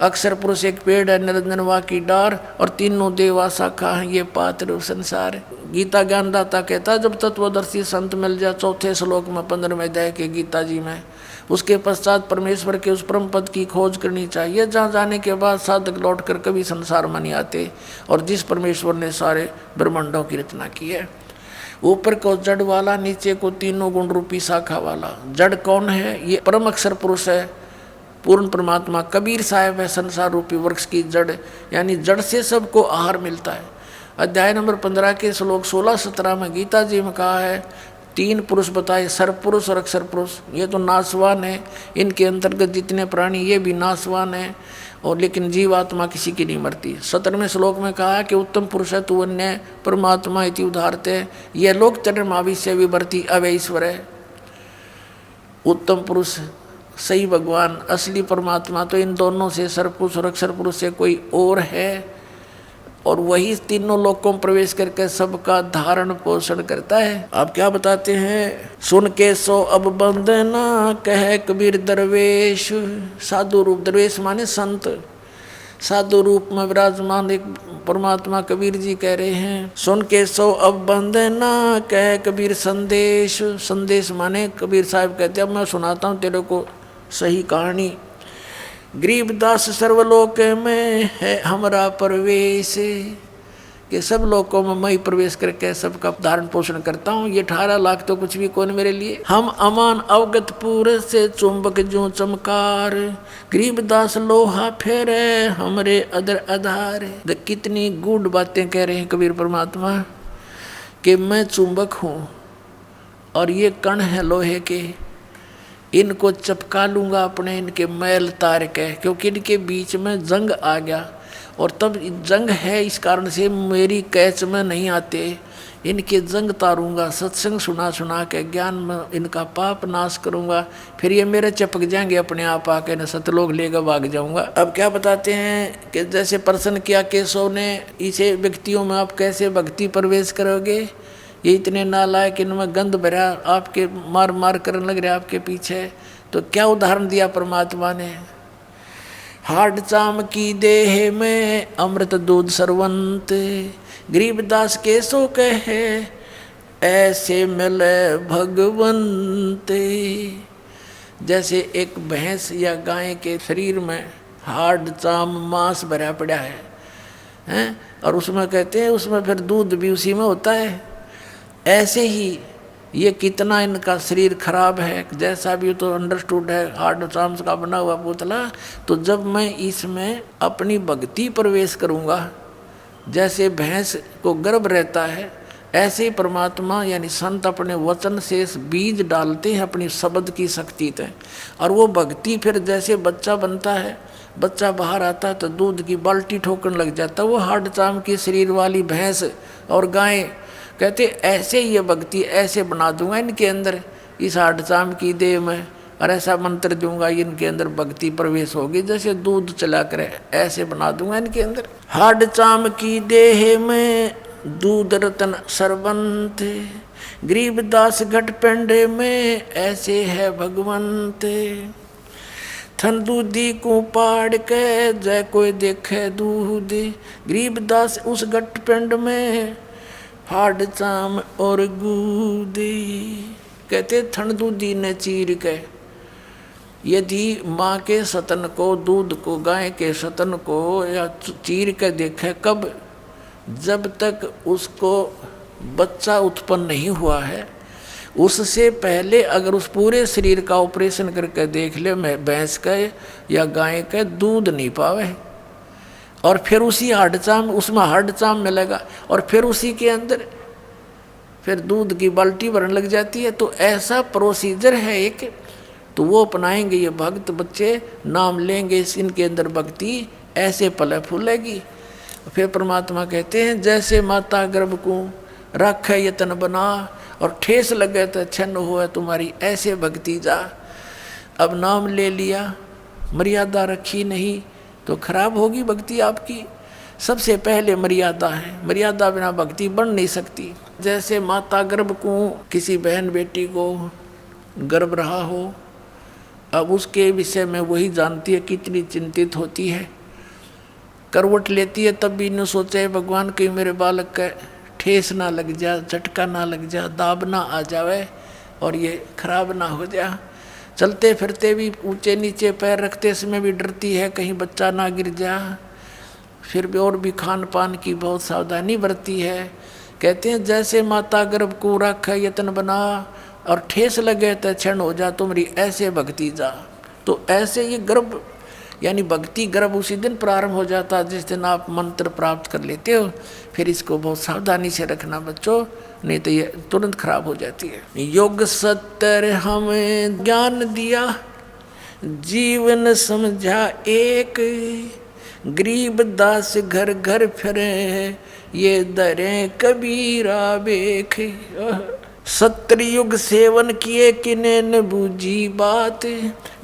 अक्षर पुरुष एक पेड़ है, निरंजनवा की डार, और तीनों देवा शाखा हैं, ये पात्र संसार। गीता ज्ञानदाता कहता जब तत्वदर्शी संत मिल जाए, 4 श्लोक में 15वें अध्याय के गीता जी में, उसके पश्चात परमेश्वर के उस परम पद की खोज करनी चाहिए, जहाँ जाने के बाद साधक लौट कर कभी संसार में नहीं आते, और जिस परमेश्वर ने सारे ब्रह्मांडों की रचना की है। ऊपर को जड़ वाला, नीचे को तीनों गुण रूपी शाखा वाला। जड़ कौन है? ये परम अक्षर पुरुष है, पूर्ण परमात्मा कबीर साहब है, संसार रूपी वृक्ष की जड़, यानी जड़ से सबको आहार मिलता है। अध्याय नंबर 15 के श्लोक 16-17 में गीता जी में कहा है, 3 पुरुष बताए, सर्वपुरुष और अक्षर पुरुष। ये तो नाशवान है, इनके अंतर्गत जितने प्राणी ये भी नाशवान है, और लेकिन जीवात्मा किसी की नहीं मरती। 17वें श्लोक में कहा है कि उत्तम पुरुष है तू अन्य परमात्मा इति उदाहरते, यह लोक चरमाविष्य विवर्ती अवैश्वर है। उत्तम पुरुष सही भगवान असली परमात्मा तो इन दोनों से, सर्वपुरुष और अक्षर पुरुष से कोई और है, और वही तीनों लोकों में प्रवेश करके सबका धारण पोषण करता है। आप क्या बताते हैं? सुन के सो अब बंदना कह कबीर दरवेश। साधु रूप, दरवेश माने संत, साधु रूप में विराजमान एक परमात्मा कबीर जी कह रहे हैं। सुन के सो अब बंदना कह कबीर संदेश। संदेश माने कबीर साहब कहते हैं अब मैं सुनाता हूँ तेरे को सही कहानी। गरीबदास सर्वलोक में है हमारा प्रवेश, कि सब लोकों में मैं प्रवेश करके सबका धारण पोषण करता हूँ। ये 18 लाख तो कुछ भी कौन मेरे लिए। हम अमान अवगत पूरे से चुंबक जो चमकार, गरीबदास लोहा फेरे हमरे अदर आधार। कितनी गूढ़ बातें कह रहे हैं कबीर परमात्मा, कि मैं चुंबक हूँ और ये कण है लोहे के, इनको चपका लूँगा अपने, इनके मैल तार के, क्योंकि इनके बीच में जंग आ गया। और तब जंग है, इस कारण से मेरी कैच में नहीं आते, इनके जंग तारूंगा, सत्संग सुना सुना के ज्ञान में इनका पाप नाश करूंगा, फिर ये मेरे चिपक जाएंगे अपने आप आके, न सतलोक लेकर भाग जाऊंगा। अब क्या बताते हैं कि जैसे प्रश्न किया केशव ने, इसे व्यक्तियों में आप कैसे भक्ति प्रवेश करोगे, ये इतने नालायक, इनमें गंध भरा, आपके मार मार करने लग रहे आपके पीछे। तो क्या उदाहरण दिया परमात्मा ने, हाड चाम की देह में अमृत दूध सरवंत, गरीबदास केसो कहे ऐसे मिले भगवंते। जैसे एक भैंस या गाय के शरीर में हाड चाम मांस भरा पड़ा है, और उसमें कहते हैं उसमें फिर दूध भी उसी में होता है, ऐसे ही ये कितना इनका शरीर खराब है, जैसा भी तो अंडरस्टूड है, हार्ड चाम्स का बना हुआ पुतला। तो जब मैं इसमें अपनी भक्ति प्रवेश करूँगा, जैसे भैंस को गर्भ रहता है, ऐसे ही परमात्मा यानी संत अपने वचन से बीज डालते हैं अपनी शब्द की शक्ति से, और वो भक्ति फिर जैसे बच्चा बनता है, बच्चा बाहर आता है तो दूध की बाल्टी ठोकने लग जाता है, वो हार्ड चाम की शरीर वाली भैंस और गाय कहते ऐसे ही ये भक्ति ऐसे बना दूंगा इनके अंदर, इस हार्ड चाम की देह में, और ऐसा मंत्र दूंगा इनके अंदर भक्ति प्रवेश होगी, जैसे दूध चला करे ऐसे बना दूंगा इनके अंदर। हार्ड चाम की देह में दूध रतन सरबंत, गरीबदास घट पेंडे में ऐसे है भगवंत। थन दूधी को पाड़ के जय कोई देखे दूध, गरीबदास उस घट पेंड में हाड चाम और गूदी। कहते थन दूधी ने चीर के, यदि माँ के सतन को, दूध को, गाय के सतन को या चीर के देखे, कब, जब तक उसको बच्चा उत्पन्न नहीं हुआ है, उससे पहले अगर उस पूरे शरीर का ऑपरेशन करके देख ले, भैंस का या गाय का दूध नहीं पावे, और फिर उसी हार्ड चाम, उसमें हार्ड चाम मिलेगा, और फिर उसी के अंदर फिर दूध की बाल्टी भरने लग जाती है। तो ऐसा प्रोसीजर है एक, तो वो अपनाएंगे ये भक्त बच्चे, नाम लेंगे, इनके अंदर भक्ति ऐसे पले फूलेगी। फिर परमात्मा कहते हैं जैसे माता गर्भ को रख यतन बना, और ठेस लगे तो छन्न हुआ तुम्हारी, ऐसे भक्ति जा। अब नाम ले लिया, मर्यादा रखी नहीं तो खराब होगी भक्ति आपकी। सबसे पहले मर्यादा है, मर्यादा बिना भक्ति बन नहीं सकती। जैसे माता गर्भ को, किसी बहन बेटी को गर्भ रहा हो, अब उसके विषय में वही जानती है, कितनी चिंतित होती है, करवट लेती है, तब भी न सोचे भगवान कहीं मेरे बालक का ठेस ना लग जा, झटका ना लग जा, दाब ना आ जावे और ये खराब ना हो जा। चलते फिरते भी ऊंचे नीचे पैर रखते समय भी डरती है कहीं बच्चा ना गिर जा। फिर भी और भी खान पान की बहुत सावधानी बरती है। कहते हैं जैसे माता गर्भ को रख यतन बना, और ठेस लगे तो क्षण हो जा तुम्हारी, ऐसे भक्ति जा। तो ऐसे ये गर्भ यानी भक्ति गर्भ उसी दिन प्रारंभ हो जाता है जिस दिन आप मंत्र प्राप्त कर लेते हो। फिर इसको बहुत सावधानी से रखना बच्चों, नहीं तो ये तुरंत खराब हो जाती है। योग सत्तर हमें ज्ञान दिया, जीवन समझा एक, गरीब दास घर घर फिरे, ये दरें कबीरा बेख। सत्तर युग सेवन किए किने न बूझी बात,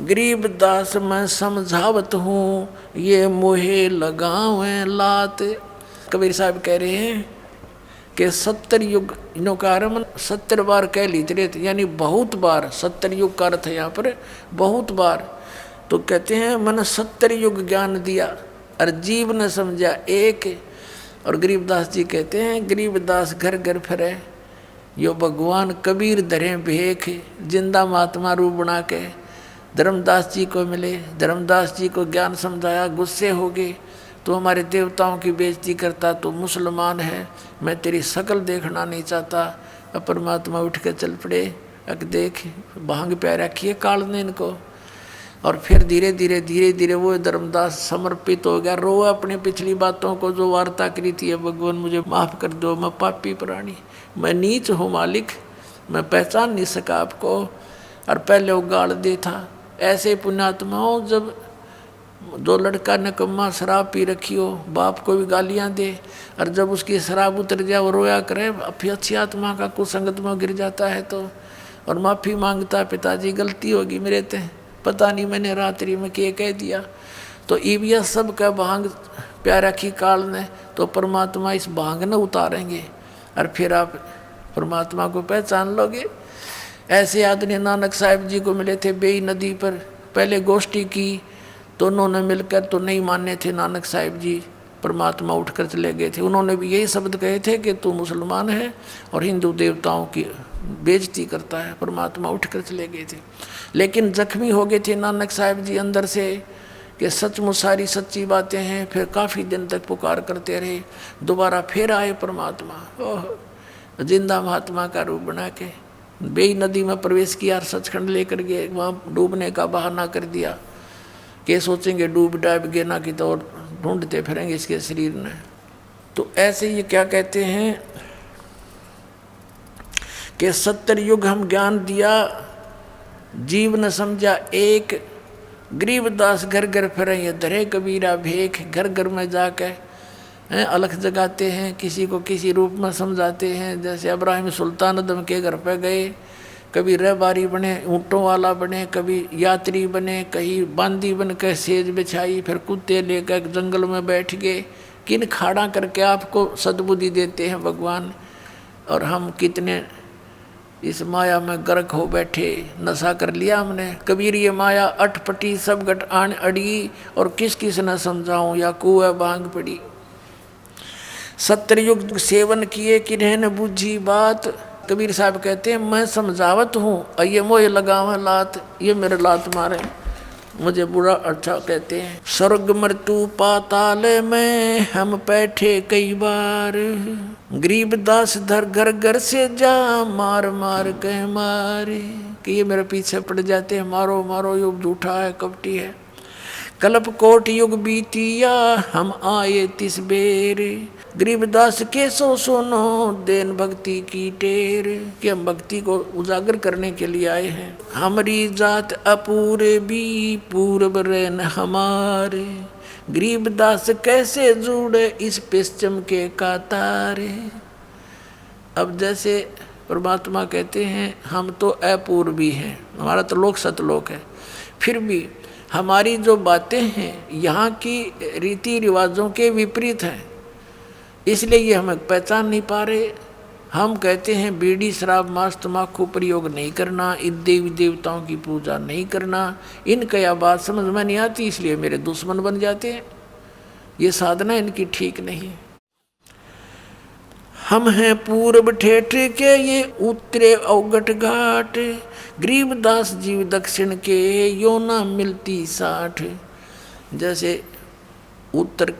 गरीब दास मैं समझावत हूँ, ये मोहे लगावें लात। कबीर साहब कह रहे हैं कि 70 युग इनों का आरम्भ 70 बार कह लीजिए, यानी बहुत बार। 70 युग का अर्थ है यहाँ पर बहुत बार। तो कहते हैं मैंने 70 युग ज्ञान दिया और जीव ने समझा एक। और गरीबदास जी कहते हैं गरीबदास घर घर फिरे, यो भगवान कबीर धरे भेख, जिंदा महात्मा रूप बना के धर्मदास जी को मिले। धर्मदास जी को ज्ञान समझाया, गुस्से हो गए, तो हमारे देवताओं की बेइज्जती करता, तो मुसलमान है, मैं तेरी शकल देखना नहीं चाहता। अब परमात्मा उठ के चल पड़े, अक देख भांग प्यार रखिए काल ने इनको। और फिर धीरे धीरे वो धर्मदास समर्पित हो गया, रो अपनी पिछली बातों को जो वार्ता करी थी, भगवान मुझे माफ़ कर दो, मैं पापी प्राणी, मैं नीच हूँ मालिक, मैं पहचान नहीं सका आपको, और पहले वो गाड़ दे था। ऐसे पुण्यात्माओं जब जो लड़का निकम्मा शराब पी रखी हो, बाप को भी गालियां दे, और जब उसकी शराब उतर जाए वो रोया करे, फिर अच्छी आत्मा का कुसंगत में गिर जाता है तो, और माफ़ी मांगता है, पिताजी गलती होगी मेरे ते, पता नहीं मैंने रात्रि में क्या कह दिया। तो ईबिया सब का भांग प्यारा की काल ने, तो परमात्मा इस भांग न उतारेंगे और फिर आप परमात्मा को पहचान लोगे। ऐसे आदमी नानक साहिब जी को मिले थे बेई नदी पर, पहले गोष्ठी की, दोनों ने मिलकर तो नहीं माने थे नानक साहिब जी, परमात्मा उठकर चले गए थे। उन्होंने भी यही शब्द कहे थे कि तू मुसलमान है और हिंदू देवताओं की बेइज्जती करता है, परमात्मा उठकर चले गए थे। लेकिन जख्मी हो गए थे नानक साहिब जी अंदर से कि सचमुच सारी सच्ची बातें हैं। फिर काफ़ी दिन तक पुकार करते रहे, दोबारा फिर आए परमात्मा, ओह जिंदा महात्मा का रूप बना के बेई नदी में प्रवेश किया और सचखंड लेकर गए, वहाँ डूबने का बहाना कर दिया कि सोचेंगे डूब डाब गए ना कि तो और ढूंढते फिरेंगे इसके शरीर ने। तो ऐसे ये क्या कहते हैं कि 70 युग हम ज्ञान दिया, जीव न समझा एक, गरीबदास घर घर फिरे ये धरे कबीरा भेख, घर घर में जाकर अलख जगाते हैं, किसी को किसी रूप में समझाते हैं। जैसे इब्राहिम सुल्तान अदम के घर पे गए, कभी रहबारी बने, ऊँटों वाला बने, कभी यात्री बने, कहीं बांदी बन कर सेज बिछाई, फिर कुत्ते लेकर जंगल में बैठ गए। किन खाड़ा करके आपको सद्बुद्धि देते हैं भगवान, और हम कितने इस माया में गर्क हो बैठे, नशा कर लिया हमने। कबीर ये माया अटपटी सब गट आन अड़ी, और किस किस न समझाऊं या कुएं बांग पड़ी। 70 युग सेवन किए किन्हें न बूझी बात, कबीर साहब कहते हैं मैं समझावत हूँ ये मोह लगावा लात, ये मेरे लात मारे मुझे बुरा अच्छा कहते हैं। स्वर्ग मृत्यु पाताल में हम बैठे कई बार, गरीबदास धर घर घर से जा मार मार के मारे, कि ये मेरे पीछे पड़ जाते हैं, मारो मारो युग झूठा है कपटी है। कल्प कोट युग बीतिया हम आए तिस बेर, गरीबदास के सो सुनो देन भक्ति की टेर, कि हम भक्ति को उजागर करने के लिए आए हैं। हमारी जात अपूरे भी पूर्व रहन हमारे, गरीबदास कैसे जुड़े इस पश्चिम के कातारे। अब जैसे परमात्मा कहते हैं हम तो अपूर्वी हैं, हमारा तो लोक सतलोक है, फिर भी हमारी जो बातें हैं यहाँ की रीति रिवाजों के विपरीत हैं, इसलिए ये हमें पहचान नहीं पा रहे। हम कहते हैं बीड़ी शराब मांस तम्बाकू प्रयोग नहीं करना, इन देवी देवताओं की पूजा नहीं करना, इनका यह बात समझ में नहीं आती, इसलिए मेरे दुश्मन बन जाते हैं। ये साधना इनकी ठीक नहीं। हम हैं पूर्व ठेठ के ये उत्तरे अवगट घाट, गरीबदास जीव दक्षिण के यो ना मिलती साठ। जैसे उत्तर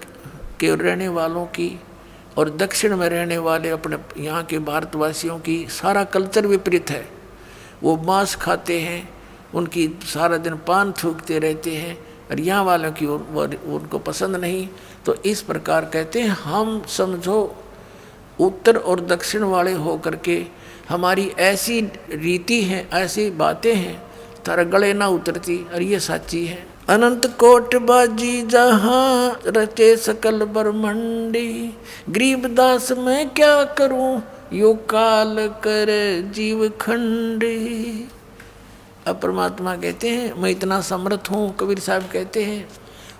के रहने वालों की और दक्षिण में रहने वाले अपने यहाँ के भारतवासियों की सारा कल्चर विपरीत है। वो मांस खाते हैं, उनकी सारा दिन पान थूकते रहते हैं, और यहाँ वालों की उनको पसंद नहीं। तो इस प्रकार कहते हैं हम समझो उत्तर और दक्षिण वाले हो करके हमारी ऐसी रीति है, ऐसी बातें हैं, तारा गले ना उतरती, और ये सच्ची है। अनंत कोट बाजी जहाँ रचे सकल ब्रह्मंडी, गरीबदास मैं क्या करूं यो काल कर जीव खंडी। अब परमात्मा कहते हैं मैं इतना समर्थ हूँ। कबीर साहब कहते हैं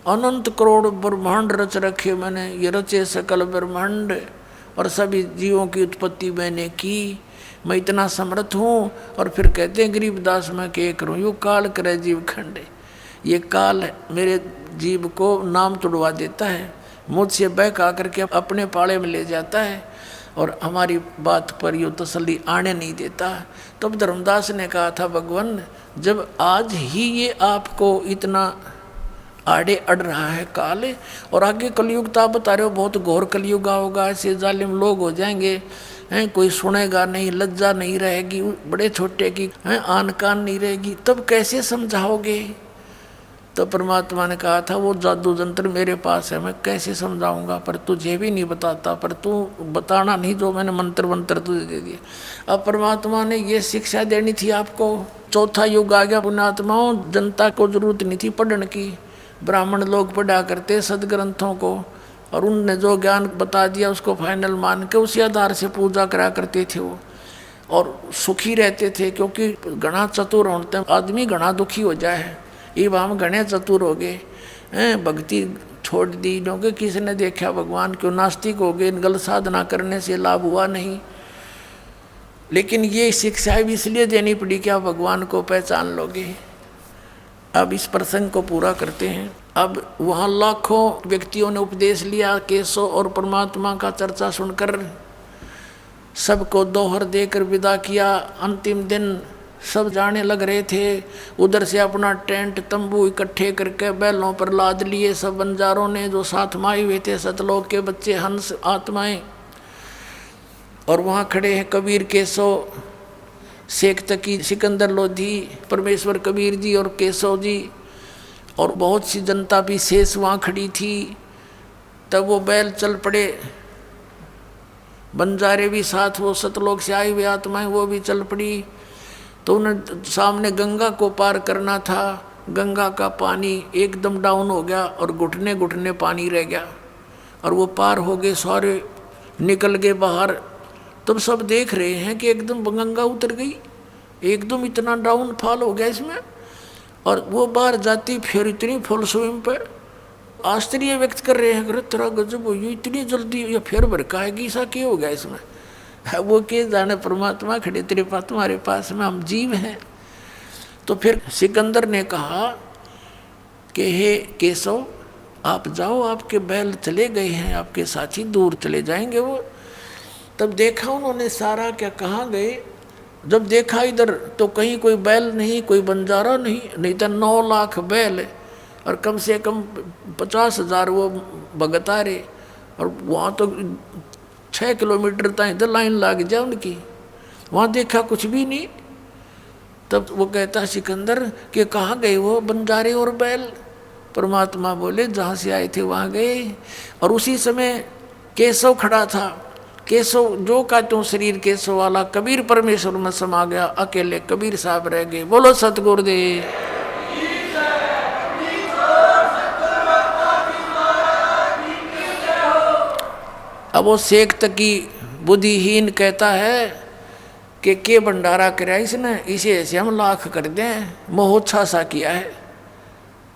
अनंत करोड़ ब्रह्मांड रच रखे मैंने, ये रचे सकल ब्रह्मांड और सभी जीवों की उत्पत्ति मैंने की, मैं इतना समर्थ हूँ। और फिर कहते हैं गरीबदास मैं क्या करूँ यो काल करे जीव खंडे। ये काल मेरे जीव को नाम तुड़वा देता है, मुझसे बहक आकर के अपने पाले में ले जाता है, और हमारी बात पर यो तसल्ली आने नहीं देता। तब धर्मदास ने कहा था भगवान जब आज ही ये आपको इतना आड़े अड़ रहा है काल, और आगे कलयुग तो आप बता रहे हो बहुत घोर कलयुग होगा, ऐसे जालिम लोग हो जाएंगे हैं, कोई सुनेगा नहीं, लज्जा नहीं रहेगी, बड़े छोटे की हैं आन कान नहीं रहेगी, तब कैसे समझाओगे। तो परमात्मा ने कहा था वो जादू जंत्र मेरे पास है, मैं कैसे समझाऊंगा, पर तुझे भी नहीं बताता, पर तू बताना नहीं जो मैंने मंत्र मंत्र तुझे दे दिए। अब परमात्मा ने ये शिक्षा देनी थी आपको। चौथा युग आ गया पुण्यात्माओं, जनता को जरूरत नहीं थी पढ़ने की, ब्राह्मण लोग पढ़ा करते सदग्रंथों को, और उनने जो ज्ञान बता दिया उसको फाइनल मान के उसी आधार से पूजा करा करते थे वो, और सुखी रहते थे। क्योंकि घना चतुर होते आदमी घना दुखी हो जाए, ये हम घने चतुर हो गए हैं, भक्ति छोड़ दी क्योंकि किसी ने देखा भगवान क्यों, नास्तिक हो गए, गलत साधना करने से लाभ हुआ नहीं। लेकिन ये शिक्षा भी इसलिए देनी पड़ी कि आप भगवान को पहचान लोगे। अब इस प्रसंग को पूरा करते हैं। अब वहाँ लाखों व्यक्तियों ने उपदेश लिया, केशव और परमात्मा का चर्चा सुनकर सबको दोहर देकर विदा किया। अंतिम दिन सब जाने लग रहे थे, उधर से अपना टेंट तंबू इकट्ठे करके बैलों पर लाद लिए सब बंजारों ने, जो साथ में आए हुए थे सतलोक के बच्चे, हंस आत्माएं। और वहाँ खड़े हैं कबीर, केशव, शेख तकी, सिकंदर लोधी, परमेश्वर कबीर जी और केशव जी, और बहुत सी जनता भी शेष वहाँ खड़ी थी। तब वो बैल चल पड़े, बंजारे भी साथ, वो सतलोक से आई हुई आत्माएं वो भी चल पड़ी। तो उन्हें सामने गंगा को पार करना था। गंगा का पानी एकदम डाउन हो गया और घुटने घुटने पानी रह गया, और वो पार हो गए, सारे निकल गए बाहर। तब सब देख रहे हैं कि एकदम गंगा उतर गई, एकदम इतना डाउन फॉल हो गया इसमें। और वो बाहर जाती फिर इतनी फुल स्विम पे आश्चर्य व्यक्त कर रहे हैं, अरे तेरा गजब हो, ये इतनी जल्दी ये फिर भड़काएगी, ऐसा क्या हो गया इसमें। वो के जाने, परमात्मा खड़े तेरे पास, तुम्हारे पास में, हम जीव हैं। तो फिर सिकंदर ने कहा कि हे केशव आप जाओ, आपके बैल चले गए हैं, आपके साथी दूर चले जाएंगे वो। तब देखा उन्होंने सारा, क्या कहाँ गए। जब देखा इधर तो कहीं कोई बैल नहीं, कोई बंजारा नहीं, नहीं तो 9 लाख बैल और कम से कम 50,000 वो भगत आ रहे। और वहाँ तो 6 किलोमीटर तक इधर लाइन लग जाए उनकी, वहाँ देखा कुछ भी नहीं। तब वो कहता सिकंदर कि कहाँ गए वो बंजारे और बैल। परमात्मा बोले जहाँ से आए थे वहाँ गए। और उसी समय केशव खड़ा था। केशव जो का त्यों शरीर केशव वाला, कबीर परमेश्वर में समा गया, अकेले कबीर साहब रह गए। बोलो सतगुरुदेव। अब वो शेख तकी बुद्धिहीन कहता है कि के भंडारा करा इसने, इसे ऐसे हम लाख कर दें, मोहोच्छा सा किया है।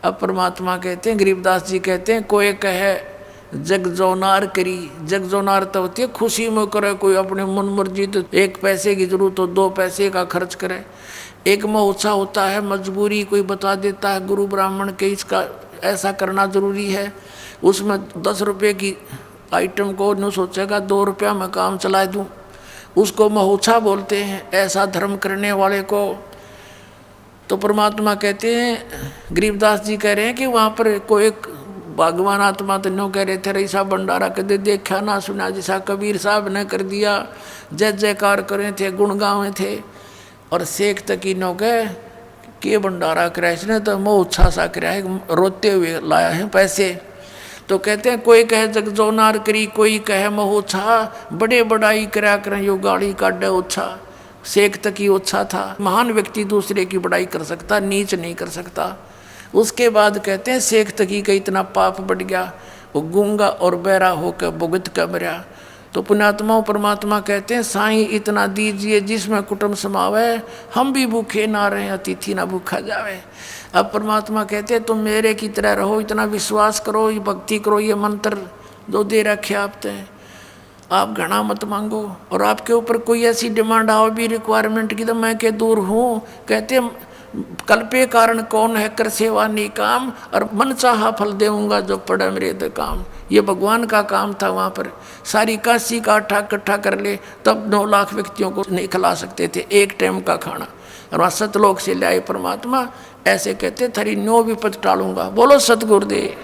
अब परमात्मा कहते हैं, गरीबदास जी कहते हैं, कोई कहे जग जोनार करी। जग जोनार तो होती है खुशी में करे, कोई अपने मन मर्जी, तो 1 पैसे की जरूरत हो 2 पैसे का खर्च करे। एक मोहोच्छा होता है मजबूरी, कोई बता देता है गुरु ब्राह्मण के इसका ऐसा करना जरूरी है, उसमें 10 रुपये की आइटम को न सोचेगा 2 रुपया में काम चला दूं, उसको मोहोच्छा बोलते हैं, ऐसा धर्म करने वाले को। तो परमात्मा कहते हैं, गरीबदास जी कह रहे हैं कि वहाँ पर कोई एक भगवान आत्मा तो नो कह रहे थे, ऐसा भंडारा कदे देखा ना सुना जैसा कबीर साहब ने कर दिया, जय जयकार करे थे, गुण गावे थे। और शेख तकी नो कह के भंडारा कराया इसने तो मोहोच्छा सा कराया है, रोते हुए लाया है पैसे। तो कहते हैं कोई कहे जग जोनार करी, कोई कहे मोहोच्छा, बड़े बड़ाई करा करें यो गाड़ी काटे ओछा। शेख तकी ओछा था, महान व्यक्ति दूसरे की बड़ाई कर सकता, नीच नहीं कर सकता। उसके बाद कहते हैं शेख तकी का इतना पाप बढ़ गया, वो गूंगा और बहरा होकर भुगत कर मरा। तो पुण्यात्माओं परमात्मा कहते हैं, साईं इतना दीजिए जिसमें कुटुंब समावे, हम भी भूखे ना रहे, अतिथि ना भूखा जावे। अब परमात्मा कहते हैं तुम मेरे की तरह रहो, इतना विश्वास करो, ये भक्ति करो, ये मंत्र जो दे रखे आपने, आप घना मत मांगो। और आपके ऊपर कोई ऐसी डिमांड आओ भी रिक्वायरमेंट की, तो मैं के दूर हूँ। कहते हैं कल्पे कारण कौन है कर सेवा नहीं काम, और मन चाहा फल देऊंगा जो पड़ा मेरे दे काम। ये भगवान का काम था। वहाँ पर सारी काशी का आटा इकट्ठा कर ले तब 9 लाख व्यक्तियों को नहीं खिला सकते थे एक टाइम का खाना। और वहाँ सतलोक से ले आए परमात्मा, ऐसे कहते थारी 9 विपद टालूंगा। बोलो सतगुरुदेव।